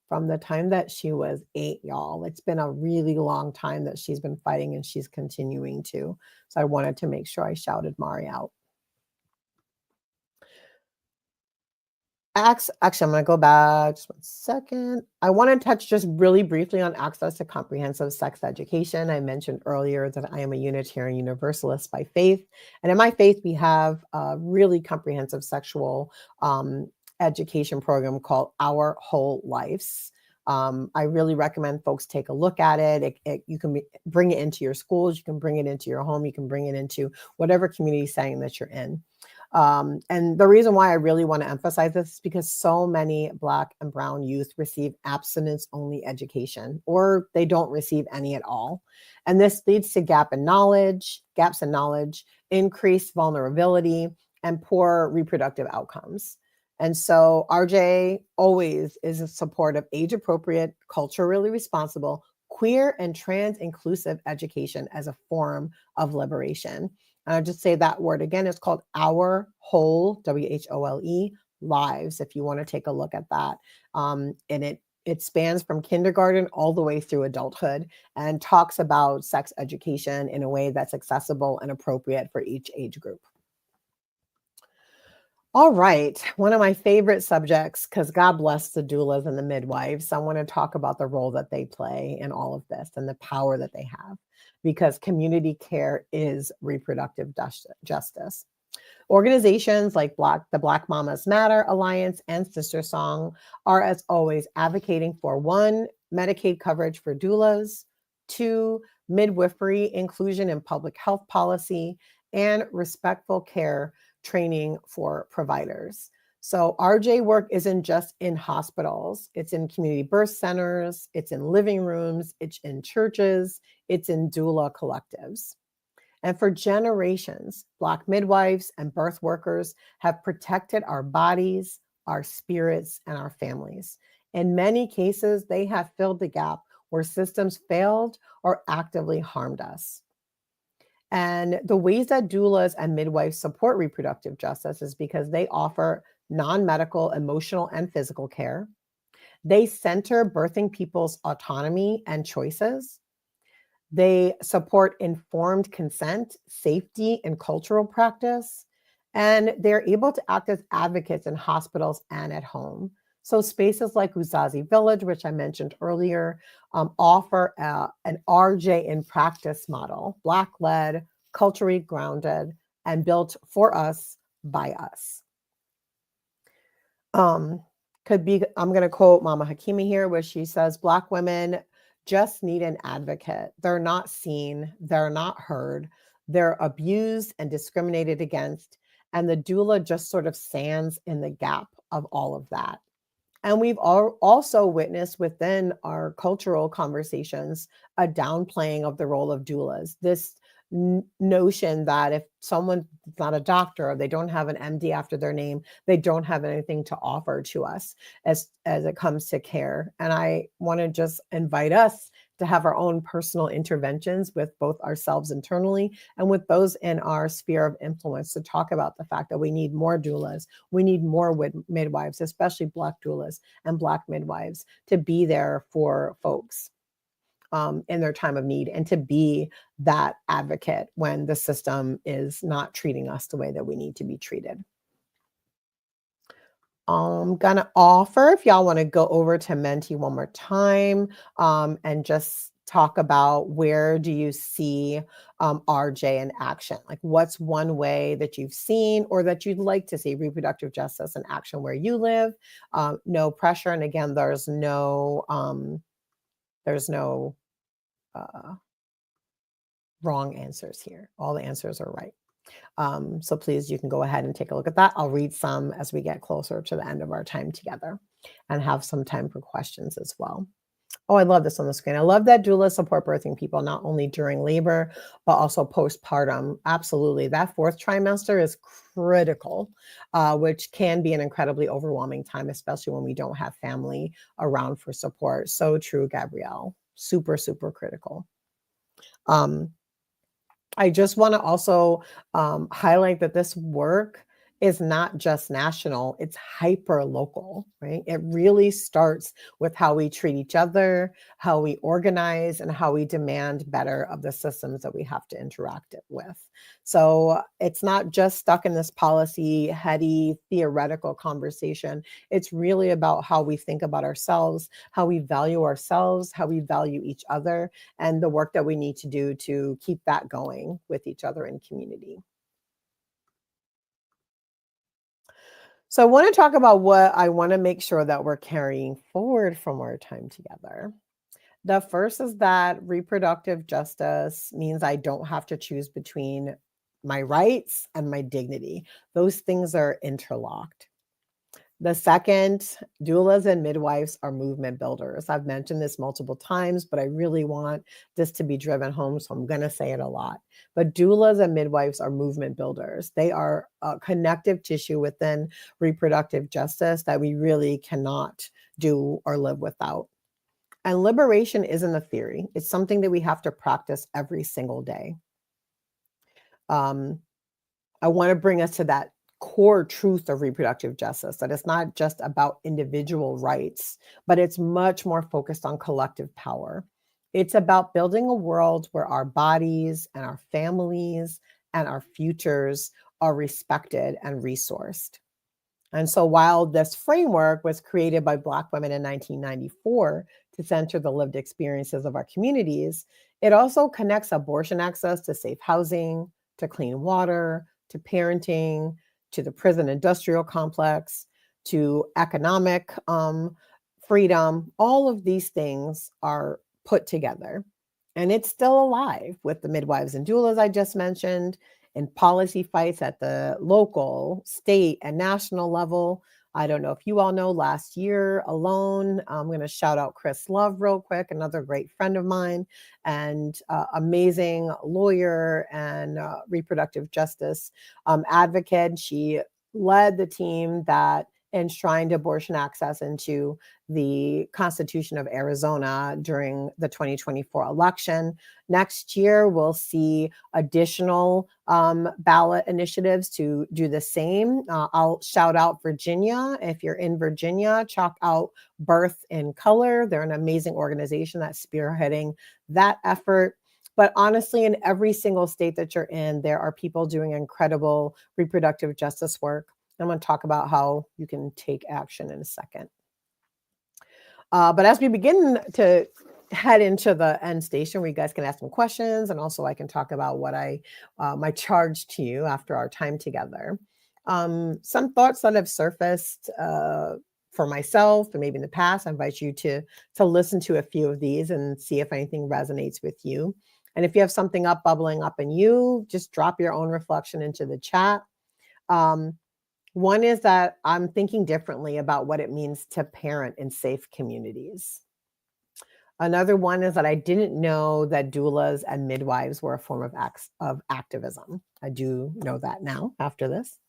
from the time that she was 8, y'all. It's been a really long time that she's been fighting, and she's continuing to. So I wanted to make sure I shouted Mari out. Actually, I'm going to go back just 1 second. I want to touch just really briefly on access to comprehensive sex education. I mentioned earlier that I am a Unitarian Universalist by faith. And in my faith, we have a really comprehensive sexual education program called Our Whole Lives. I really recommend folks take a look at it. You can bring it into your schools. You can bring it into your home. You can bring it into whatever community setting that you're in. And the reason why I really want to emphasize this is because so many Black and Brown youth receive abstinence-only education, or they don't receive any at all. And this leads to gaps in knowledge, increased vulnerability, and poor reproductive outcomes. And so RJ always is in support of age-appropriate, culturally responsible, queer and trans inclusive education as a form of liberation. And I'll just say that word again. It's called Our Whole, WHOLE, Lives, if you want to take a look at that. And it spans from kindergarten all the way through adulthood and talks about sex education in a way that's accessible and appropriate for each age group. All right, one of my favorite subjects, because God bless the doulas and the midwives, I want to talk about the role that they play in all of this and the power that they have, because community care is reproductive justice. Organizations like the Black Mamas Matter Alliance and Sister Song are, as always, advocating for 1, Medicaid coverage for doulas, 2, midwifery inclusion in public health policy, and respectful care training for providers. So RJ work isn't just in hospitals, it's in community birth centers, it's in living rooms, it's in churches, it's in doula collectives. And for generations, Black midwives and birth workers have protected our bodies, our spirits, and our families. In many cases, they have filled the gap where systems failed or actively harmed us. And the ways that doulas and midwives support reproductive justice is because they offer non-medical, emotional, and physical care. They center birthing people's autonomy and choices. They support informed consent, safety, and cultural practice. And they're able to act as advocates in hospitals and at home. So spaces like Uzazi Village, which I mentioned earlier, offer an RJ in practice model, Black-led, culturally grounded, and built for us by us. I'm going to quote Mama Hakimi here, where she says, Black women just need an advocate. They're not seen, they're not heard, they're abused and discriminated against. And the doula just sort of stands in the gap of all of that. And we've also witnessed within our cultural conversations a downplaying of the role of doulas. This notion that if someone's not a doctor or they don't have an MD after their name, they don't have anything to offer to us as it comes to care. And I want to just invite us to have our own personal interventions with both ourselves internally and with those in our sphere of influence to talk about the fact that we need more doulas, we need more midwives, especially Black doulas and Black midwives, to be there for folks in their time of need and to be that advocate when the system is not treating us the way that we need to be treated. I'm gonna offer, if y'all want to go over to Menti one more time and just talk about where do you see RJ in action? Like what's one way that you've seen or that you'd like to see reproductive justice in action where you live? No pressure. And again, there's no wrong answers here. All the answers are right. So please, you can go ahead and take a look at that. I'll read some as we get closer to the end of our time together and have some time for questions as well. Oh, I love this on the screen. I love that doulas support birthing people, not only during labor, but also postpartum. Absolutely. That 4th trimester is critical, which can be an incredibly overwhelming time, especially when we don't have family around for support. So true, Gabrielle. Super, super critical. I just want to also highlight that this work is not just national, it's hyper local, right? It really starts with how we treat each other, how we organize, and how we demand better of the systems that we have to interact with. So it's not just stuck in this policy, heady, theoretical conversation. It's really about how we think about ourselves, how we value ourselves, how we value each other, and the work that we need to do to keep that going with each other in community. So I want to talk about what I want to make sure that we're carrying forward from our time together. The first is that reproductive justice means I don't have to choose between my rights and my dignity. Those things are interlocked. The second, doulas and midwives are movement builders. I've mentioned this multiple times, but I really want this to be driven home, so I'm going to say it a lot. But doulas and midwives are movement builders. They are a connective tissue within reproductive justice that we really cannot do or live without. And liberation isn't a theory. It's something that we have to practice every single day. I want to bring us to that core truth of reproductive justice, that it's not just about individual rights, but it's much more focused on collective power. It's about building a world where our bodies and our families and our futures are respected and resourced. And so while this framework was created by Black women in 1994 to center the lived experiences of our communities, it also connects abortion access to safe housing, to clean water, to parenting, to the prison industrial complex, to economic freedom. All of these things are put together. And it's still alive with the midwives and doulas I just mentioned, in policy fights at the local, state, and national level. I don't know if you all know, last year alone, I'm going to shout out Chris Love real quick, another great friend of mine and amazing lawyer and reproductive justice advocate. She led the team that enshrined abortion access into the Constitution of Arizona during the 2024 election. Next year, we'll see additional ballot initiatives to do the same. I'll shout out Virginia. If you're in Virginia, check out Birth in Color. They're an amazing organization that's spearheading that effort. But honestly, in every single state that you're in, there are people doing incredible reproductive justice work. I'm going to talk about how you can take action in a second. But as we begin to head into the end station, where you guys can ask some questions, and also I can talk about what my charge to you after our time together. Some thoughts that have surfaced for myself and maybe in the past. I invite you to listen to a few of these and see if anything resonates with you. And if you have something bubbling up in you, just drop your own reflection into the chat. One is that I'm thinking differently about what it means to parent in safe communities. Another one is that I didn't know that doulas and midwives were a form of activism. I do know that now after this.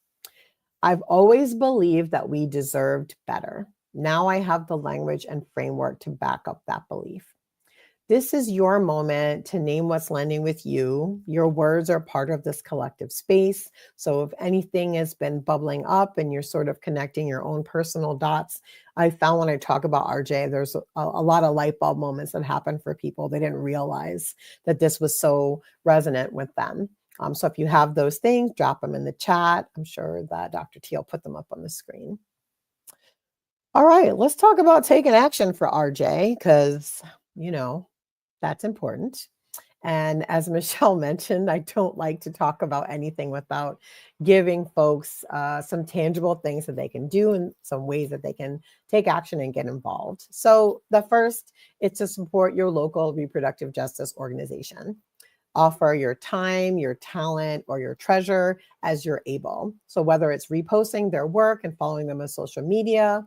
I've always believed that we deserved better. Now I have the language and framework to back up that belief. This is your moment to name what's landing with you. Your words are part of this collective space. So if anything has been bubbling up and you're sort of connecting your own personal dots, I found when I talk about RJ, there's a lot of light bulb moments that happen for people. They didn't realize that this was so resonant with them. So if you have those things, drop them in the chat. I'm sure that Dr. T will put them up on the screen. All right, let's talk about taking action for RJ, because, that's important. And as Michelle mentioned, I don't like to talk about anything without giving folks some tangible things that they can do and some ways that they can take action and get involved. So the first is to support your local reproductive justice organization. Offer your time, your talent, or your treasure as you're able. So whether it's reposting their work and following them on social media,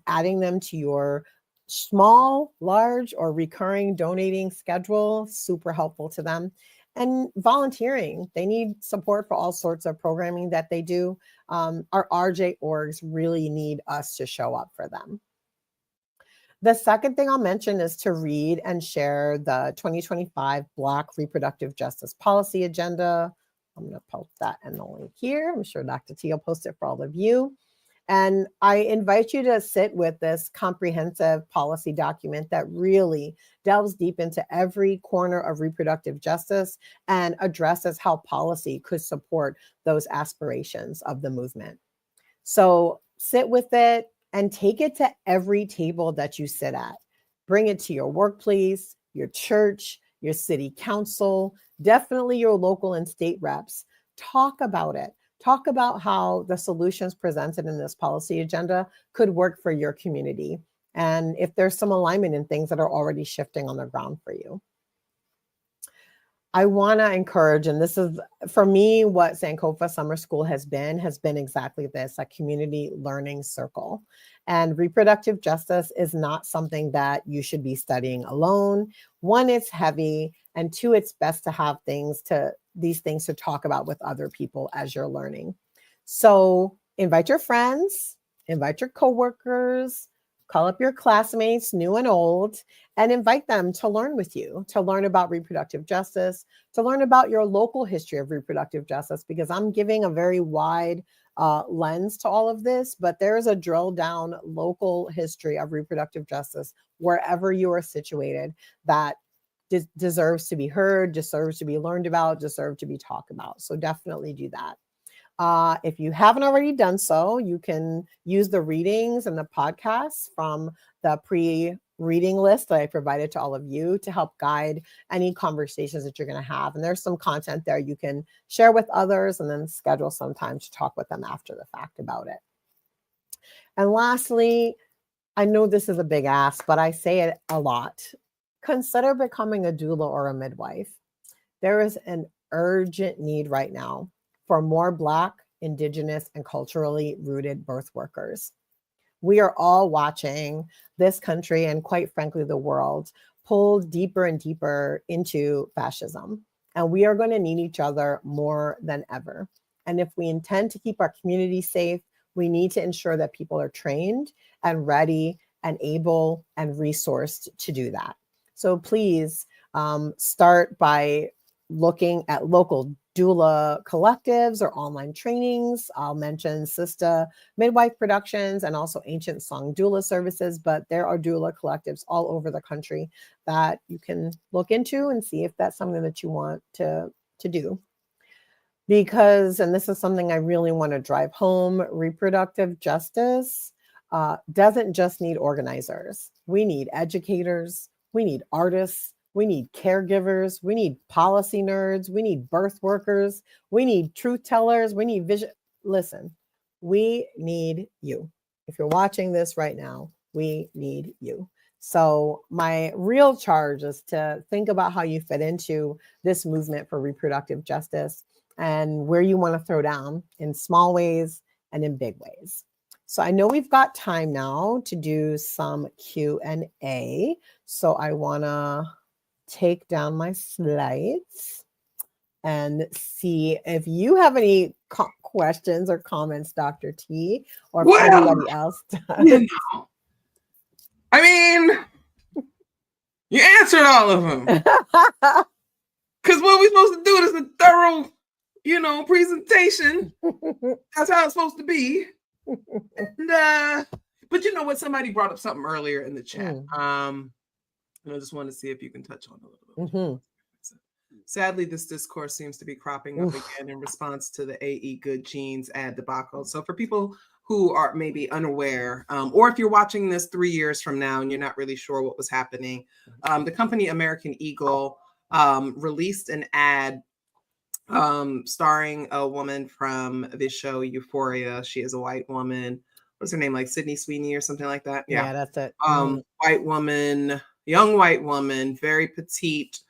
adding them to your small, large, or recurring donating schedule, super helpful to them. And volunteering, they need support for all sorts of programming that they do. Our RJ orgs really need us to show up for them. The second thing I'll mention is to read and share the 2025 Black Reproductive Justice Policy Agenda. I'm going to post that in the link here. I'm sure Dr. T will post it for all of you. And I invite you to sit with this comprehensive policy document that really delves deep into every corner of reproductive justice and addresses how policy could support those aspirations of the movement. So sit with it and take it to every table that you sit at. Bring it to your workplace, your church, your city council, definitely your local and state reps. Talk about it. Talk about how the solutions presented in this policy agenda could work for your community, and if there's some alignment in things that are already shifting on the ground for you. I want to encourage, and this is for me what Sankofa Summer School has been exactly this, a community learning circle. And reproductive justice is not something that you should be studying alone. One, it's heavy, and two, it's best to have these things to talk about with other people as you're learning. So invite your friends, invite your coworkers, call up your classmates, new and old, and invite them to learn with you, to learn about reproductive justice, to learn about your local history of reproductive justice, because I'm giving a very wide lens to all of this, but there's a drill down local history of reproductive justice wherever you are situated that deserves to be heard, deserves to be learned about, deserves to be talked about. So definitely do that. If you haven't already done so, you can use the readings and the podcasts from the pre-reading list that I provided to all of you to help guide any conversations that you're going to have. And there's some content there you can share with others and then schedule some time to talk with them after the fact about it. And lastly, I know this is a big ask, but I say it a lot. Consider becoming a doula or a midwife. There is an urgent need right now for more Black, Indigenous, and culturally rooted birth workers. We are all watching this country and, quite frankly, the world pull deeper and deeper into fascism. And we are going to need each other more than ever. And if we intend to keep our community safe, we need to ensure that people are trained and ready and able and resourced to do that. So please start by looking at local doula collectives or online trainings. I'll mention Sista Midwife Productions and also Ancient Song Doula Services, but there are doula collectives all over the country that you can look into and see if that's something that you want to do. Because, and this is something I really want to drive home, reproductive justice doesn't just need organizers. We need educators, we need artists, we need caregivers, we need policy nerds, we need birth workers, we need truth tellers, we need vision. Listen, we need you. If you're watching this right now, we need you. So my real charge is to think about how you fit into this movement for reproductive justice and where you want to throw down in small ways and in big ways. So I know we've got time now to do some Q&A. So I want to take down my slides and see if you have any questions or comments, Dr. T, or if anybody else does. You know, I mean, you answered all of them. Because what we're supposed to do is a thorough, presentation. That's how it's supposed to be. And, but you know what? Somebody brought up something earlier in the chat. And I just want to see if you can touch on a little bit. Sadly, this discourse seems to be cropping up again in response to the AE Good Genes ad debacle. So for people who are maybe unaware, or if you're watching this 3 years from now and you're not really sure what was happening, the company American Eagle released an ad starring a woman from the show Euphoria. She is a white woman. What's her name? Like Sydney Sweeney or something like that? Yeah, that's it. White woman, young white woman, very petite,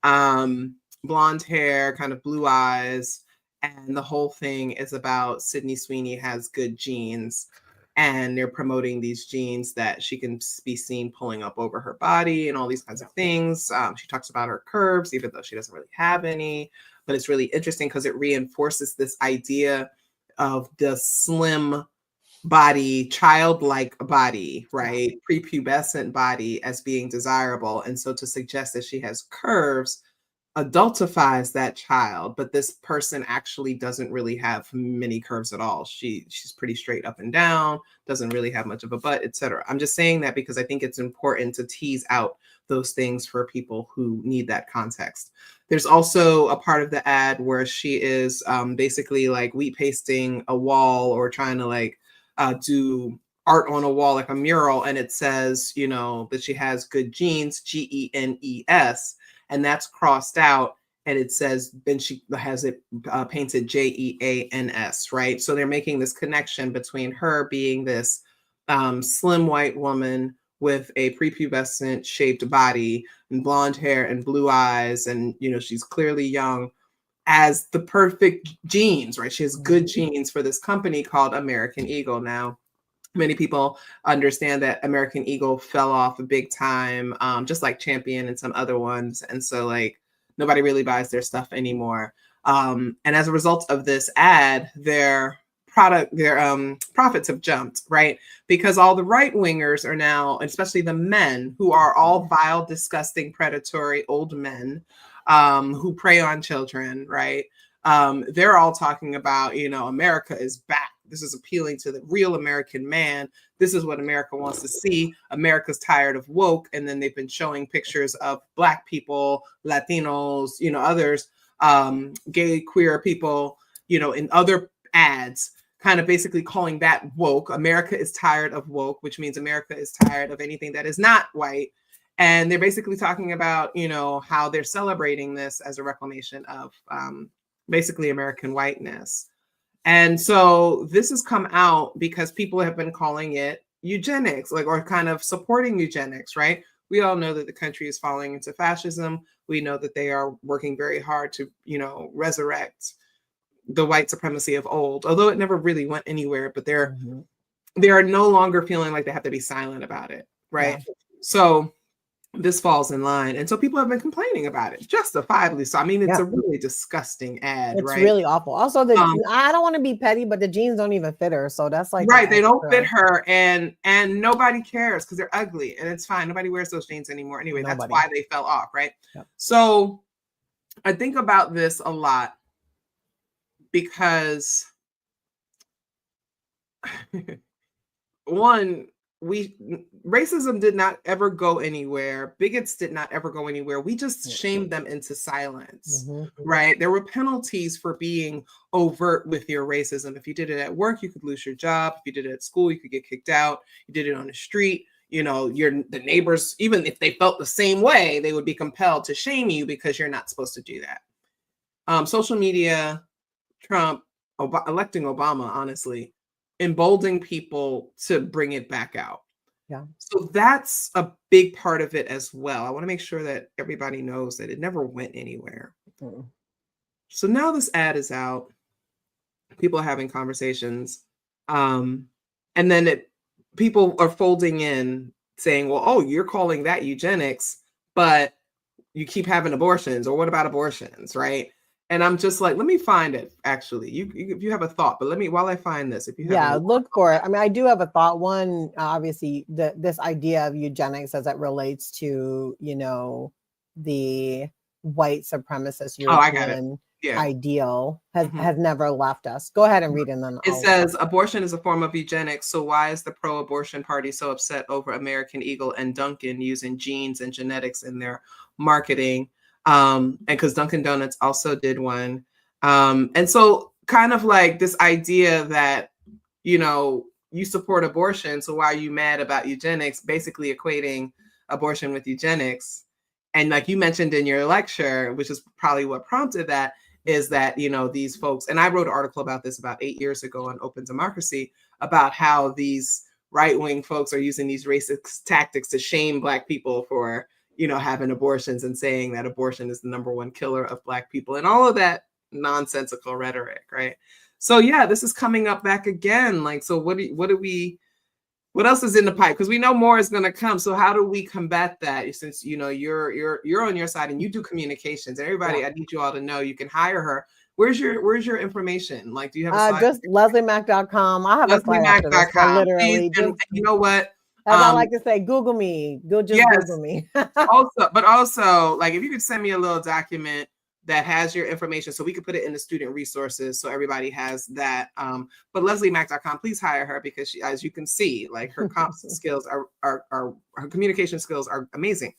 blonde hair, kind of blue eyes. And the whole thing is about Sydney Sweeney has good genes. And they're promoting these genes that she can be seen pulling up over her body and all these kinds of things. She talks about her curves, even though she doesn't really have any. But it's really interesting because it reinforces this idea of the slim body, childlike body, right? Prepubescent body as being desirable. And so to suggest that she has curves adultifies that child, but this person actually doesn't really have many curves at all. She's pretty straight up and down, doesn't really have much of a butt, etc. I'm just saying that because I think it's important to tease out those things for people who need that context. There's also a part of the ad where she is basically like wheat pasting a wall or trying to like do art on a wall, like a mural, and it says, that she has good genes, GENES, and that's crossed out, and it says, then she has it painted JEANS, right? So they're making this connection between her being this slim white woman with a prepubescent shaped body and blonde hair and blue eyes. And, she's clearly young, as the perfect genes, right? She has good genes for this company called American Eagle. Now, many people understand that American Eagle fell off a big time, just like Champion and some other ones. And so like nobody really buys their stuff anymore. And as a result of this ad, their profits have jumped, right? Because all the right wingers are now, especially the men who are all vile, disgusting, predatory old men, who prey on children, right? They're all talking about, America is back. This is appealing to the real American man. This is what America wants to see. America's tired of woke. And then they've been showing pictures of Black people, Latinos, others, gay, queer people, in other ads, kind of basically calling that woke. America is tired of woke, which means America is tired of anything that is not white. And they're basically talking about, how they're celebrating this as a reclamation of basically American whiteness. And so this has come out because people have been calling it eugenics, or kind of supporting eugenics, right? We all know that the country is falling into fascism. We know that they are working very hard to, resurrect the white supremacy of old, although it never really went anywhere, but they are no longer feeling like they have to be silent about it, right? Yeah. So this falls in line. And so people have been complaining about it, justifiably. So, I mean, it's a really disgusting ad, it's right? really awful. Also, I don't want to be petty, but the jeans don't even fit her. So that's like, right. They don't fit her, and nobody cares because they're ugly, and it's fine. Nobody wears those jeans anymore. Anyway, that's why they fell off, right? Yep. So I think about this a lot because one, racism did not ever go anywhere. Bigots did not ever go anywhere. We just shamed them into silence, right? There were penalties for being overt with your racism. If you did it at work, you could lose your job. If you did it at school, you could get kicked out. You did it on the street, the neighbors, even if they felt the same way, they would be compelled to shame you because you're not supposed to do that. Social media, Trump, electing Obama, honestly, emboldening people to bring it back out. Yeah. So that's a big part of it as well. I want to make sure that everybody knows that it never went anywhere. So now this ad is out. People are having conversations. And then people are folding in saying, well, oh, you're calling that eugenics, but you keep having abortions, or what about abortions, right? And I'm just like, let me find it. Actually, if you have a thought, but while I find this, if you have look for it. I mean, I do have a thought. One, obviously, this idea of eugenics as it relates to, the white supremacist European ideal has never left us. Go ahead and read it. And then it says abortion is a form of eugenics. So why is the pro-abortion party so upset over American Eagle and Dunkin' using genes and genetics in their marketing? And because Dunkin' Donuts also did one. And so kind of like this idea that, you support abortion. So why are you mad about eugenics? Basically equating abortion with eugenics. And like you mentioned in your lecture, which is probably what prompted that, is that, these folks, and I wrote an article about this about 8 years ago on Open Democracy, about how these right-wing folks are using these racist tactics to shame Black people for, having abortions and saying that abortion is the number one killer of Black people and all of that nonsensical rhetoric, right? So yeah, this is coming up back again. Like, so what else is in the pipe? Because we know more is going to come. So how do we combat that? Since you're on your side and you do communications, and everybody, I need you all to know you can hire her. Where's your information? Like, do you have a slide? Just LeslieMack.com. I have a slide after this, literally. And you know what? As I like to say, Google me. Google me. also, like, if you could send me a little document that has your information so we could put it in the student resources so everybody has that. But LeslieMack.com, please hire her because she, as you can see, like her comps skills are her communication skills are amazing.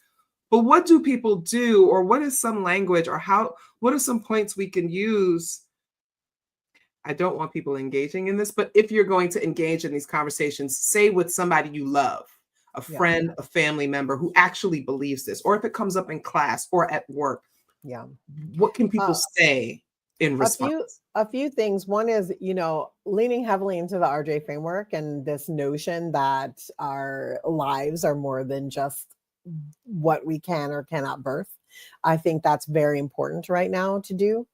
But what do people do, or what is some language, or what are some points we can use? I don't want people engaging in this, but if you're going to engage in these conversations, say with somebody you love, a friend, a family member who actually believes this, or if it comes up in class or at work. Yeah. What can people say? in response? A few things. One is, leaning heavily into the RJ framework and this notion that our lives are more than just what we can or cannot birth. I think that's very important right now to do.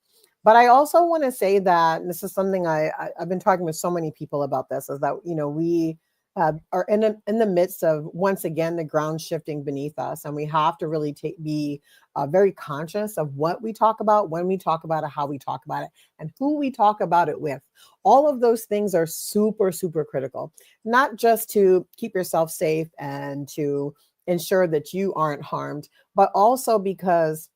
But I also want to say that, and this is something I've been talking with so many people about this, is that, we are in the midst of, once again, the ground shifting beneath us. And we have to really be very conscious of what we talk about, when we talk about it, how we talk about it, and who we talk about it with. All of those things are super, super critical, not just to keep yourself safe and to ensure that you aren't harmed, but also because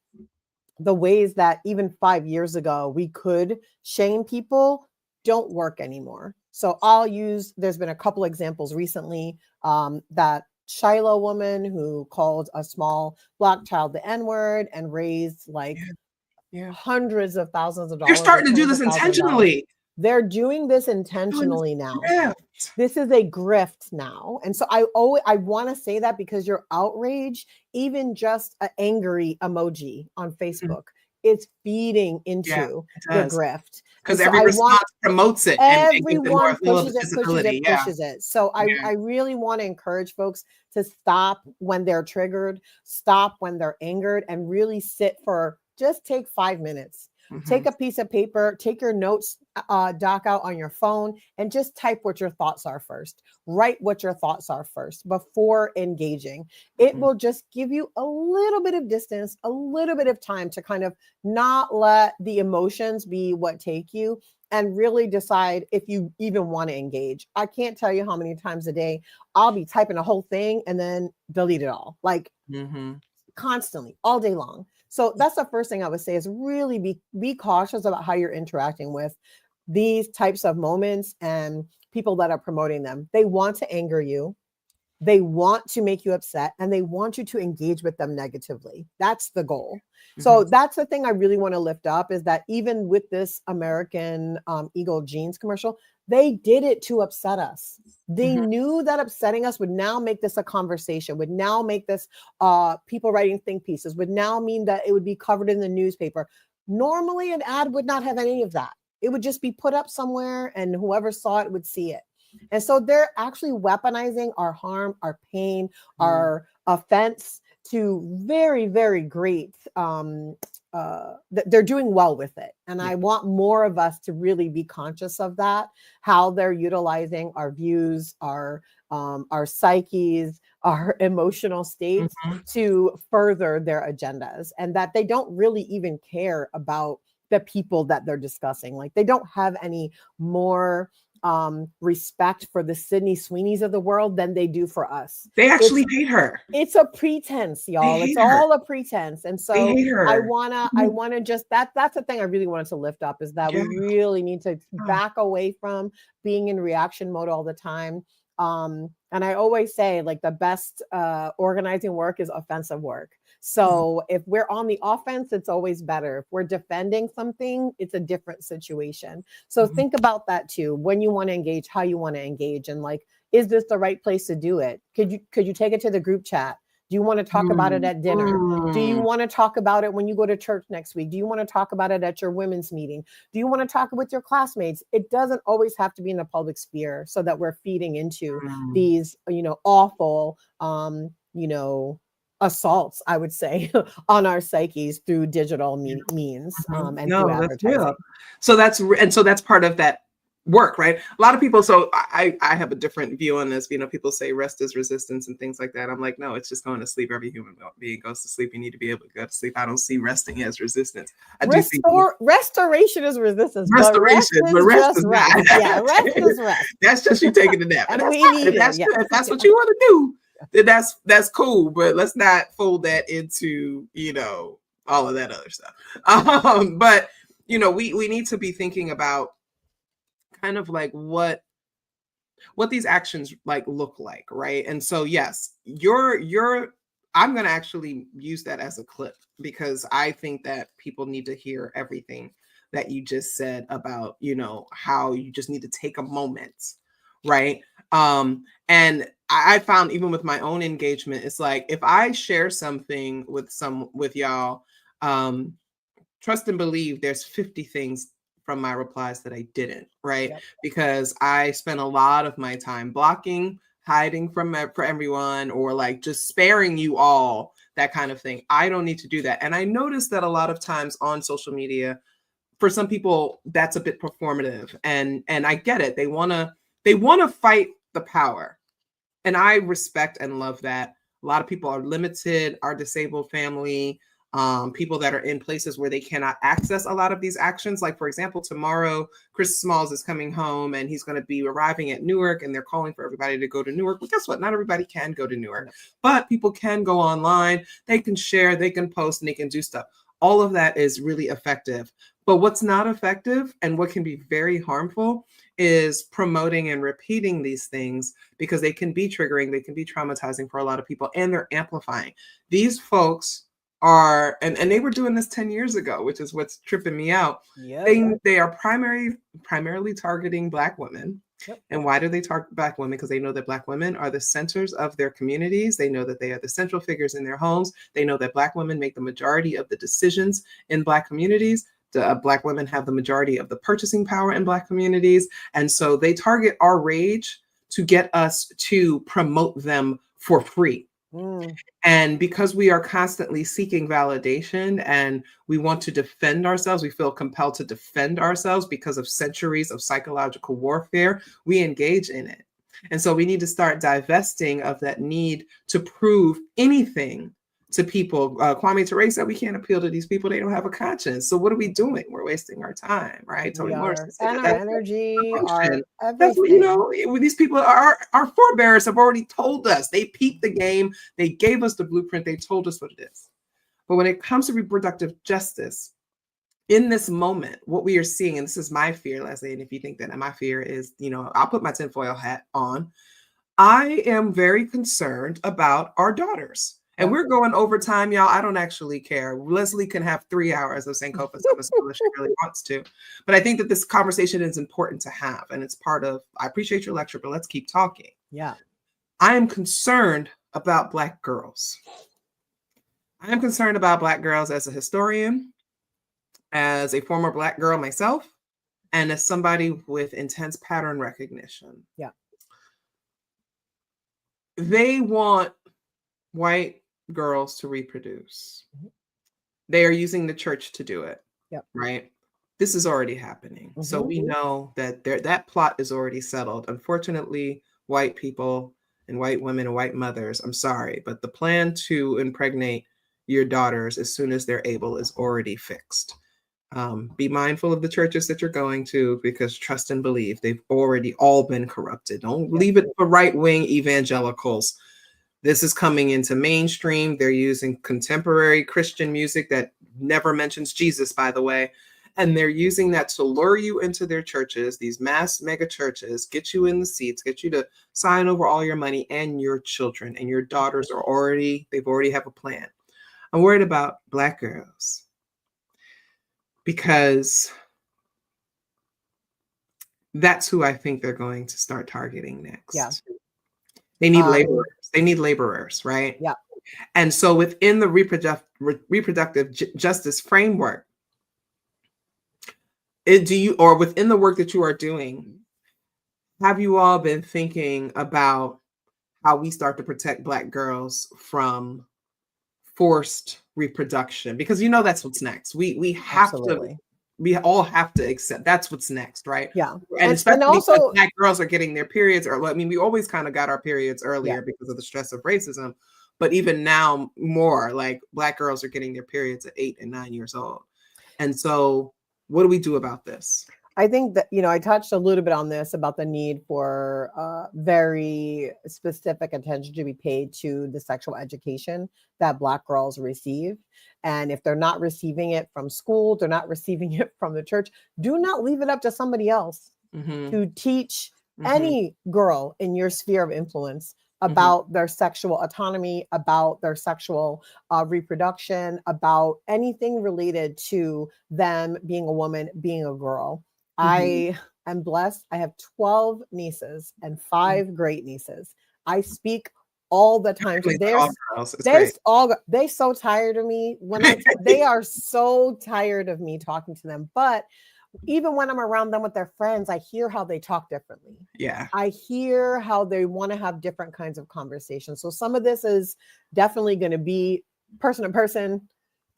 the ways that even 5 years ago we could shame people don't work anymore. So there's been a couple examples recently, that Shiloh woman who called a small Black child the N-word and raised like hundreds of thousands of You're dollars or starting to do tens this of thousands of dollars. intentionally. They're doing this intentionally now. Yeah. This is a grift now. And so I want to say that because your outrage, even just an angry emoji on Facebook, it's feeding into the grift. Because every response promotes it and gives it more visibility. Pushes it. So I really want to encourage folks to stop when they're triggered, stop when they're angered, and really sit for, just take 5 minutes. Take a piece of paper, take your notes doc out on your phone, and just type what your thoughts are first. Write what your thoughts are first before engaging. It will just give you a little bit of distance, a little bit of time to kind of not let the emotions be what take you, and really decide if you even want to engage. I can't tell you how many times a day I'll be typing a whole thing and then delete it all, like constantly, all day long. So that's the first thing I would say, is really be cautious about how you're interacting with these types of moments and people that are promoting them. They want to anger you. They want to make you upset, and they want you to engage with them negatively. That's the goal. So that's the thing I really want to lift up, is that even with this American Eagle Jeans commercial, they did it to upset us. They knew that upsetting us would now make this a conversation, would now make this people writing think pieces, would now mean that it would be covered in the newspaper. Normally, an ad would not have any of that. It would just be put up somewhere, and whoever saw it would see it. And so they're actually weaponizing our harm, our pain, our offense to very, very great. They're doing well with it. And I want more of us to really be conscious of that, how they're utilizing our views, our psyches, our emotional states to further their agendas, and that they don't really even care about the people that they're discussing. Like, they don't have any more respect for the Sydney Sweeneys of the world than they do for us. They actually hate her. It's a pretense, y'all. It's all a pretense. And so I wanna just, that's the thing I really wanted to lift up, is that we really need to back away from being in reaction mode all the time. And I always say, like, the best organizing work is offensive work. So if we're on the offense, it's always better. If we're defending something, it's a different situation. So think about that too, when you want to engage, how you want to engage, and like, is this the right place to do it? Could you take it to the group chat? Do you want to talk about it at dinner? Do you want to talk about it when you go to church next week? Do you want to talk about it at your women's meeting? Do you want to talk with your classmates? It doesn't always have to be in the public sphere, so that we're feeding into these, awful, assaults, I would say, on our psyches through digital means and through advertising. Real. So that's part of that work, right? A lot of people, so I have a different view on this. People say rest is resistance and things like that. I'm like, no, it's just going to sleep. Every human being goes to sleep. You need to be able to go to sleep. I don't see resting as resistance. Restoration is resistance. Restoration, but rest is rest. not. Yeah, rest is rest. That's just you taking a nap. And if that's what you want to do, then that's cool. But let's not fold that into all of that other stuff. But we need to be thinking about kind of like what these actions like look like, right? And so yes, I'm going to actually use that as a clip, because I think that people need to hear everything that you just said about how you just need to take a moment, right? And I found, even with my own engagement, it's like, if I share something with y'all, trust and believe there's 50 things from my replies that I didn't, right? Yep. Because I spent a lot of my time blocking, hiding from for everyone, or like just sparing you all, that kind of thing. I don't need to do that. And I noticed that a lot of times on social media, for some people, that's a bit performative. And I get it. They wanna fight the power. And I respect and love that. A lot of people are limited, our disabled family, people that are in places where they cannot access a lot of these actions. Like, for example, tomorrow, Chris Smalls is coming home and he's going to be arriving at Newark, and they're calling for everybody to go to Newark. Well, guess what? Not everybody can go to Newark, but people can go online. They can share, they can post, and they can do stuff. All of that is really effective. But what's not effective and what can be very harmful is promoting and repeating these things, because they can be triggering, they can be traumatizing for a lot of people, and they're amplifying. These folks are, and they were doing this 10 years ago, which is what's tripping me out. Yep. They are primarily targeting Black women. Yep. And why do they target Black women? Because they know that Black women are the centers of their communities. They know that they are the central figures in their homes. They know that Black women make the majority of the decisions in Black communities. Black women have the majority of the purchasing power in Black communities. And so they target our rage to get us to promote them for free. And because we are constantly seeking validation and we want to defend ourselves, we feel compelled to defend ourselves because of centuries of psychological warfare, we engage in it. And so we need to start divesting of that need to prove anything to people. Kwame Ture said we can't appeal to these people. They don't have a conscience. So what are we doing? We're wasting our time, right? Toni Morrison said and our energy, our everything. That's what, you know, these people, our forebears have already told us. They peeped the game. They gave us the blueprint. They told us what it is. But when it comes to reproductive justice, in this moment, what we are seeing, and this is my fear, Leslie, and if you think that my fear is, you know, I'll put my tinfoil hat on. I am very concerned about our daughters. And we're going over time, y'all. I don't actually care. Leslie can have 3 hours of Sankofa Summer School if she really wants to. But I think that this conversation is important to have. And it's part of, I appreciate your lecture, but let's keep talking. Yeah. I am concerned about Black girls. I am concerned about Black girls as a historian, as a former Black girl myself, and as somebody with intense pattern recognition. Yeah. They want white girls to reproduce. They are using the church to do it. Yep. Right? This is already happening. So we know that that plot is already settled. Unfortunately, white people and white women and white mothers, I'm sorry, but the plan to impregnate your daughters as soon as they're able is already fixed. Be mindful of the churches that you're going to, because trust and believe, they've already all been corrupted. Don't leave it for right-wing evangelicals. This is coming into mainstream. They're using contemporary Christian music that never mentions Jesus, by the way. And they're using that to lure you into their churches, these mass mega churches, get you in the seats, get you to sign over all your money and your children. And your daughters they've already have a plan. I'm worried about Black girls because that's who I think they're going to start targeting next. Yeah. They need laborers. They need laborers, right? Yeah. And so within the reproductive justice framework, within the work that you are doing, have you all been thinking about how we start to protect Black girls from forced reproduction? Because you know that's what's next. We have Absolutely. we all have to accept that's what's next, right? Yeah. And especially also, Black girls are getting their periods, we always kind of got our periods earlier because of the stress of racism. But even now more, like Black girls are getting their periods at 8 and 9 years old. And so what do we do about this? I think that, I touched a little bit on this about the need for very specific attention to be paid to the sexual education that Black girls receive. And if they're not receiving it from school, they're not receiving it from the church, do not leave it up to somebody else to teach any girl in your sphere of influence about their sexual autonomy, about their sexual reproduction, about anything related to them being a woman, being a girl. I am blessed. I have 12 nieces and 5 great nieces. I speak all the time. So Definitely all girls. It's great. they so tired of me when they are so tired of me talking to them. But even when I'm around them with their friends, I hear how they talk differently. Yeah. I hear how they want to have different kinds of conversations. So some of this is definitely going to be person to person,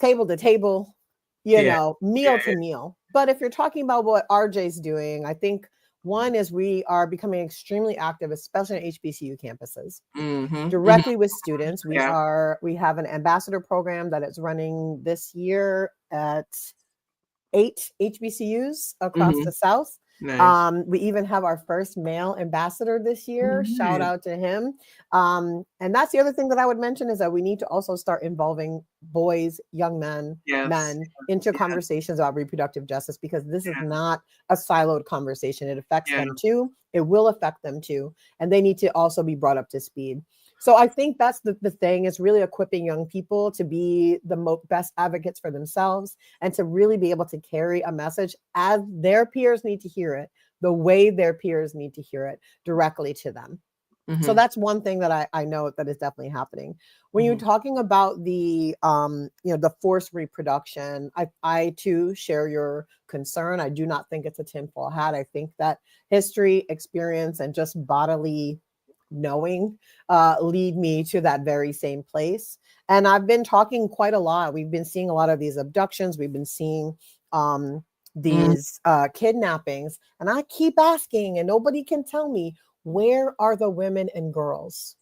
table to table, meal to meal. But if you're talking about what RJ's doing, I think one is we are becoming extremely active, especially on HBCU campuses, directly with students. We have an ambassador program that is running this year at 8 HBCUs across the South. Nice. We even have our first male ambassador this year. Nice. Shout out to him. And that's the other thing that I would mention is that we need to also start involving boys, young men, men into conversations about reproductive justice, because this is not a siloed conversation. It affects them too. It will affect them too. And they need to also be brought up to speed. So I think that's the thing, is really equipping young people to be the best advocates for themselves and to really be able to carry a message as their peers need to hear it, the way their peers need to hear it directly to them. So that's one thing that I know that is definitely happening. When you're talking about the the forced reproduction, I too share your concern. I do not think it's a tinfoil hat. I think that history, experience, and just bodily knowing lead me to that very same place. And I've been talking quite a lot. We've been seeing a lot of these abductions. We've been seeing these kidnappings. And I keep asking, and nobody can tell me, where are the women and girls?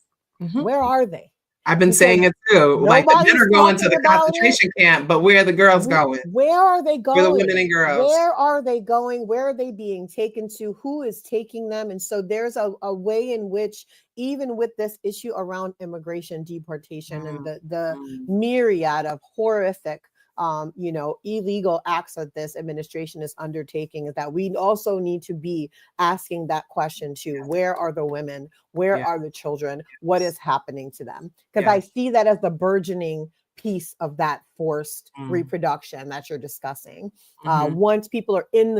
Where are they? I've been saying it too. Like, the men are going to the concentration camp, but where are the girls going? Where are they going? Where are the women and girls? Where are they going? Where are they being taken to? Who is taking them? And so there's a way in which, even with this issue around immigration, deportation, and the myriad of horrific illegal acts that this administration is undertaking, is that we also need to be asking that question too. Where are the women? Where are the children? What is happening to them? Because I see that as the burgeoning piece of that forced reproduction that you're discussing. Once people are in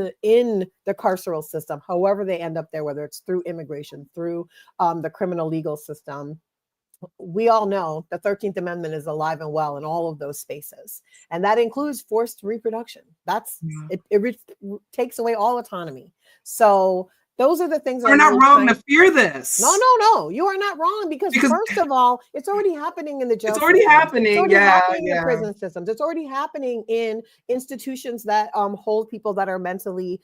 the carceral system, however they end up there, whether it's through immigration, through the criminal legal system, we all know the 13th Amendment is alive and well in all of those spaces. And that includes forced reproduction. It takes away all autonomy. So those are the things. We're not wrong to fear this. No. You are not wrong, because first of all, it's already happening in the jail. It's already happening. It's already happening in prison systems. It's already happening in institutions that hold people that are mentally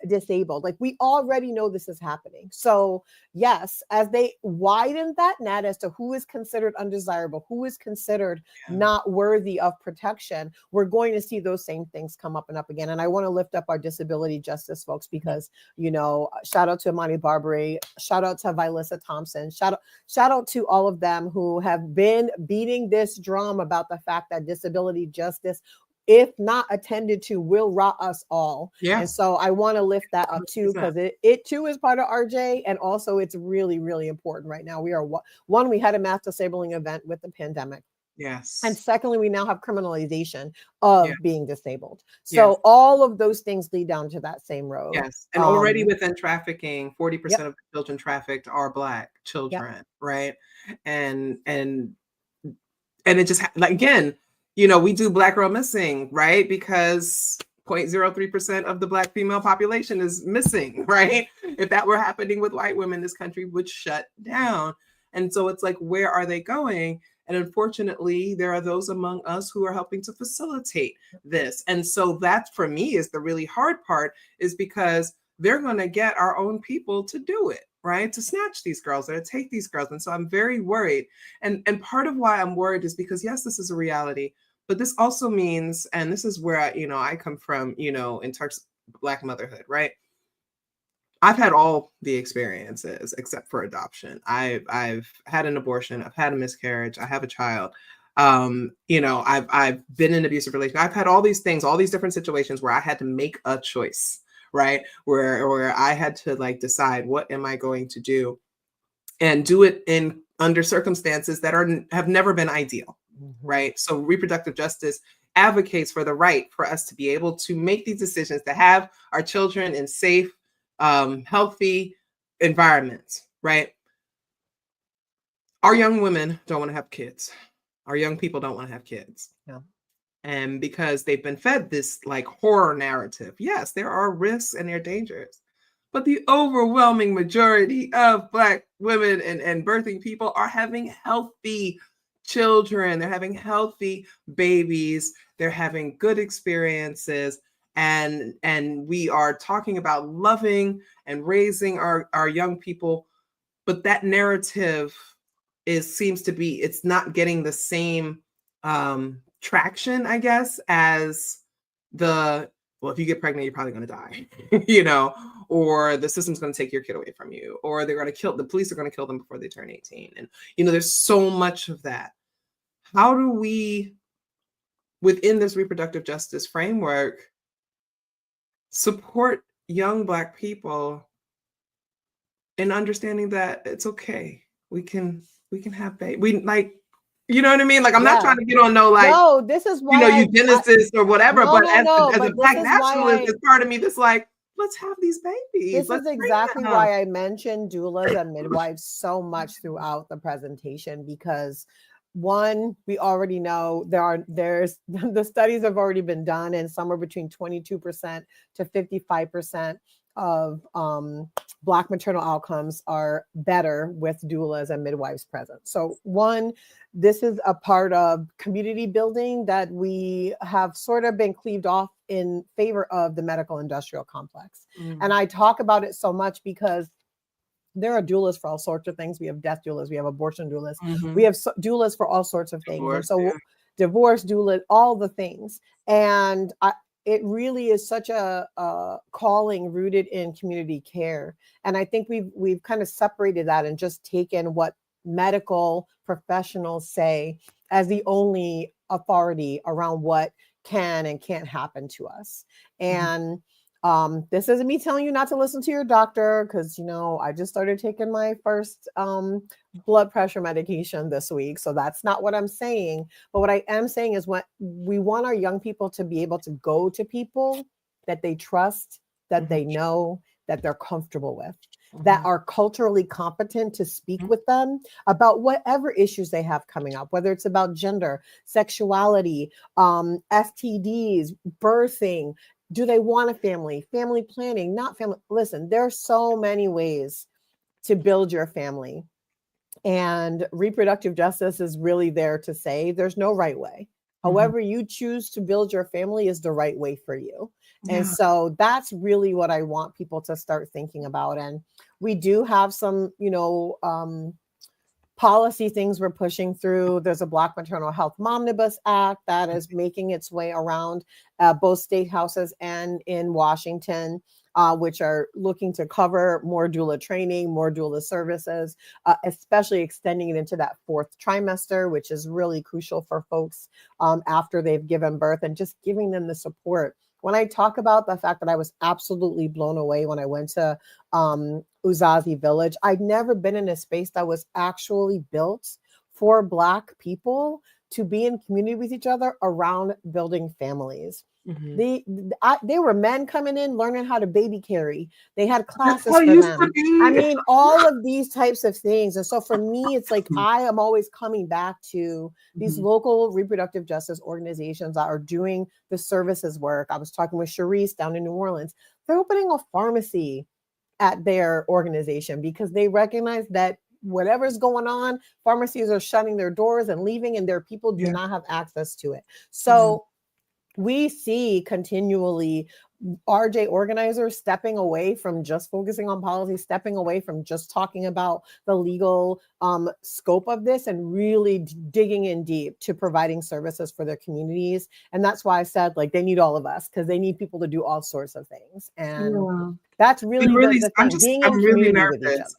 disabled. Like, we already know this is happening. So yes, as they widen that net as to who is considered undesirable, who is considered not worthy of protection, we're going to see those same things come up and up again. And I want to lift up our disability justice folks, because shout out to Amani Barbary, shout out to Vilissa Thompson, shout out to all of them who have been beating this drum about the fact that disability justice, if not attended to, will rot us all. And so I want to lift that up too, because it too is part of RJ, and also it's really, really important right now. We had a mass disabling event with the pandemic. And secondly, we now have criminalization of being disabled. So all of those things lead down to that same road. And already within trafficking, 40% of the children trafficked are Black children, right? And it just, like, again, we do Black Girl Missing, right? Because 0.03% of the Black female population is missing, right? If that were happening with white women, this country would shut down. And so it's like, where are they going? And unfortunately, there are those among us who are helping to facilitate this. And so that, for me, is the really hard part, is because they're going to get our own people to do it, right? To snatch these girls, or to take these girls. And so I'm very worried. And part of why I'm worried is because, yes, this is a reality, but this also means, and this is where I come from, in terms of Black motherhood, right? I've had all the experiences except for adoption. I've had an abortion. I've had a miscarriage. I have a child. I've been in an abusive relationship. I've had all these things, all these different situations where I had to make a choice, right? Where I had to, like, decide, what am I going to do, and do it under circumstances that have never been ideal, right? So reproductive justice advocates for the right for us to be able to make these decisions, to have our children in safe, healthy environments, right? our young women don't want to have kids. Our young people don't want to have kids. Yeah. And because they've been fed this like horror narrative, yes, there are risks and there are dangers. But the overwhelming majority of Black women and birthing people are having healthy children. They're having healthy babies. They're having good experiences. And we are talking about loving and raising our young people. But that narrative seems to be, it's not getting the same traction, I guess, as well, if you get pregnant, you're probably going to die, or the system's going to take your kid away from you, or the police are going to kill them before they turn 18. And, there's so much of that. How do we, within this reproductive justice framework, support young Black people in understanding that it's okay? We can have baby. You know what I mean? Like, I'm not trying to get on no, this is why eugenicist or whatever, but as a but Black nationalist, there's part of me that's like, let's have these babies. This is exactly why I mentioned doulas and midwives so much throughout the presentation, because one, we already know there's the studies have already been done, and somewhere between 22% to 55% of Black maternal outcomes are better with doulas and midwives present. So one, this is a part of community building that we have sort of been cleaved off in favor of the medical industrial complex. And I talk about it so much because there are doulas for all sorts of things. We have death doulas, we have abortion doulas, we have doulas for all sorts of things. Divorce, and so divorce doula, all the things. And it really is such a calling rooted in community care. And I think we've kind of separated that and just taken what medical professionals say as the only authority around what can and can't happen to us. And this isn't me telling you not to listen to your doctor, because, I just started taking my first blood pressure medication this week. So that's not what I'm saying. But what I am saying is, what we want our young people to be able to go to people that they trust, that they know, that they're comfortable with, that are culturally competent to speak with them about whatever issues they have coming up, whether it's about gender, sexuality, STDs, birthing. Do they want a family planning, not family? Listen, there are so many ways to build your family. And reproductive justice is really there to say there's no right way. However you choose to build your family is the right way for you. And so that's really what I want people to start thinking about. And we do have some, policy things we're pushing through. There's a Black Maternal Health Momnibus Act that is making its way around both state houses and in Washington, which are looking to cover more doula training, more doula services, especially extending it into that fourth trimester, which is really crucial for folks after they've given birth, and just giving them the support. When I talk about the fact that I was absolutely blown away when I went to Uzazi Village, I'd never been in a space that was actually built for Black people to be in community with each other around building families. They were men coming in, learning how to baby carry. They had classes for them. I mean, all of these types of things. And so for me, it's like, I am always coming back to these local reproductive justice organizations that are doing the services work. I was talking with Charisse down in New Orleans. They're opening a pharmacy at their organization because they recognize that whatever's going on, pharmacies are shutting their doors and leaving, and their people do not have access to it. So we see continually RJ organizers stepping away from just focusing on policy, stepping away from just talking about the legal scope of this, and really digging in deep to providing services for their communities. And that's why I said, like, they need all of us, because they need people to do all sorts of things. And that's really the thing. I'm really nervous.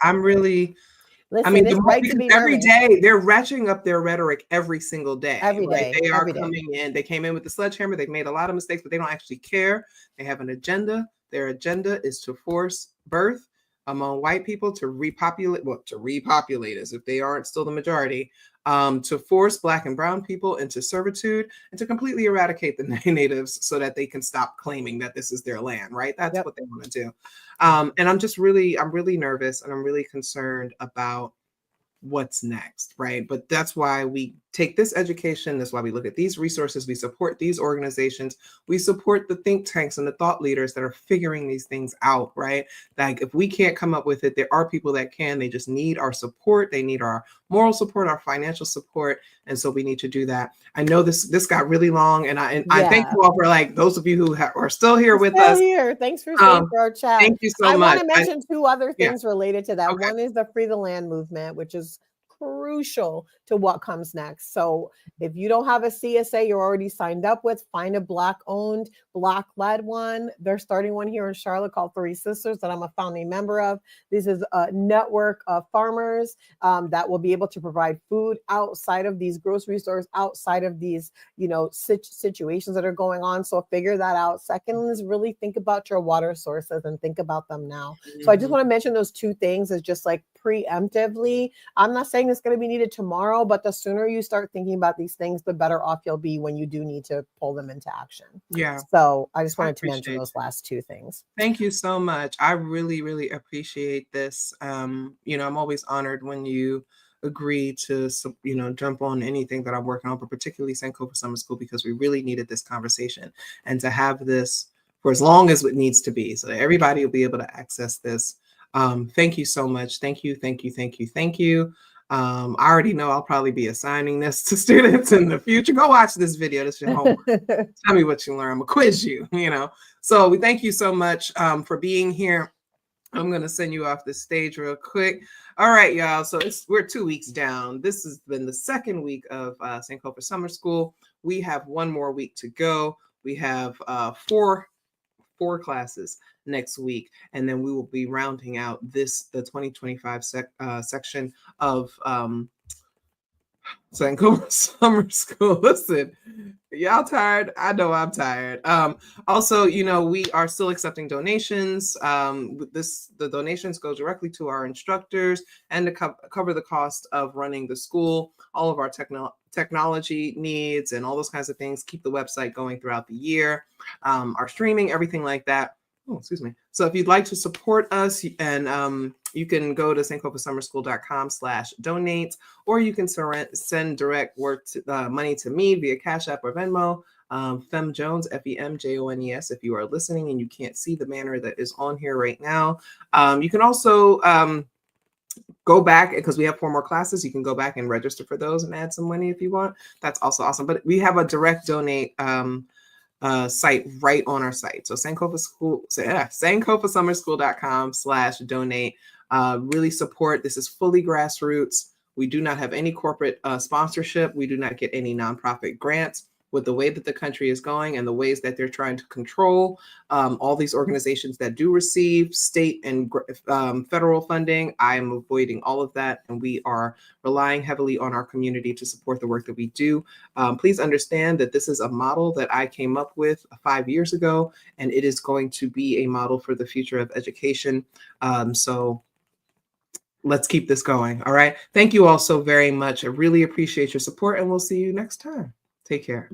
Listen, it's right to be every nervous. day they're ratcheting up their rhetoric every single day. Every day. They are coming in. They came in with the sledgehammer. They've made a lot of mistakes, but they don't actually care. They have an agenda. Their agenda is to force birth among white people, to repopulate as if they aren't still the majority, to force Black and brown people into servitude, and to completely eradicate the natives so that they can stop claiming that this is their land, right? That's what they want to do. And I'm really nervous, and I'm really concerned about what's next, right? But that's why we take this education. That's why we look at these resources. We support these organizations. We support the think tanks and the thought leaders that are figuring these things out, right? Like if we can't come up with it, there are people that can. They just need our support. They need our moral support, our financial support. And so we need to do that. I know this got really long, and I thank you all for, like, those of you who are still here with us. Here. Thanks for staying for our chat. Thank you so I much. want to mention two other things related to that. Okay. One is the Free the Land movement, which is crucial to what comes next. So if you don't have a CSA you're already signed up with, find a Black-owned, Black-led one. They're starting one here in Charlotte called Three Sisters that I'm a founding member of. This is a network of farmers that will be able to provide food outside of these grocery stores, outside of these, you know, situations that are going on. So figure that out. Second is really think about your water sources and think about them now. So I just want to mention those two things as just like preemptively. I'm not saying it's going to be needed tomorrow, but the sooner you start thinking about these things, the better off you'll be when you do need to pull them into action. Yeah. So I just wanted to mention those last two things. Thank you so much. I really, really appreciate this. You know, I'm always honored when you agree to, you know, jump on anything that I'm working on, but particularly Sankofa Summer School, because we really needed this conversation and to have this for as long as it needs to be, so that everybody will be able to access this. Thank you so much. Thank you, thank you, thank you, thank you. I already know I'll probably be assigning this to students in the future. Go watch this video. This is your homework. Tell me what you learn. I'm gonna quiz you, you know. So we thank you so much for being here. I'm gonna send you off the stage real quick. All right, y'all. So we're 2 weeks down. This has been the second week of Sankofa Summer School. We have one more week to go. We have four classes next week, and then we will be rounding out the 2025 section of Sankofa Summer School. Listen, y'all tired? I know I'm tired. Also, you know, we are still accepting donations. The donations go directly to our instructors and to cover the cost of running the school, all of our technology needs and all those kinds of things, keep the website going throughout the year, our streaming, everything like that. Oh, excuse me. So if you'd like to support us, and you can go to sankofasummerschool.com/donate, or you can send direct money to me via Cash App or Venmo, Fem Jones, FEMJONES, if you are listening and you can't see the banner that is on here right now. You can also go back, because we have 4 more classes. You can go back and register for those and add some money if you want. That's also awesome. But we have a direct donate site right on our site. So sankofasummerschool.com/donate. Really support. This is fully grassroots. We do not have any corporate sponsorship. We do not get any nonprofit grants. With the way that the country is going and the ways that they're trying to control all these organizations that do receive state and federal funding, I am avoiding all of that. And we are relying heavily on our community to support the work that we do. Please understand that this is a model that I came up with 5 years ago, and it is going to be a model for the future of education. So let's keep this going. All right. Thank you all so very much. I really appreciate your support, and we'll see you next time. Take care.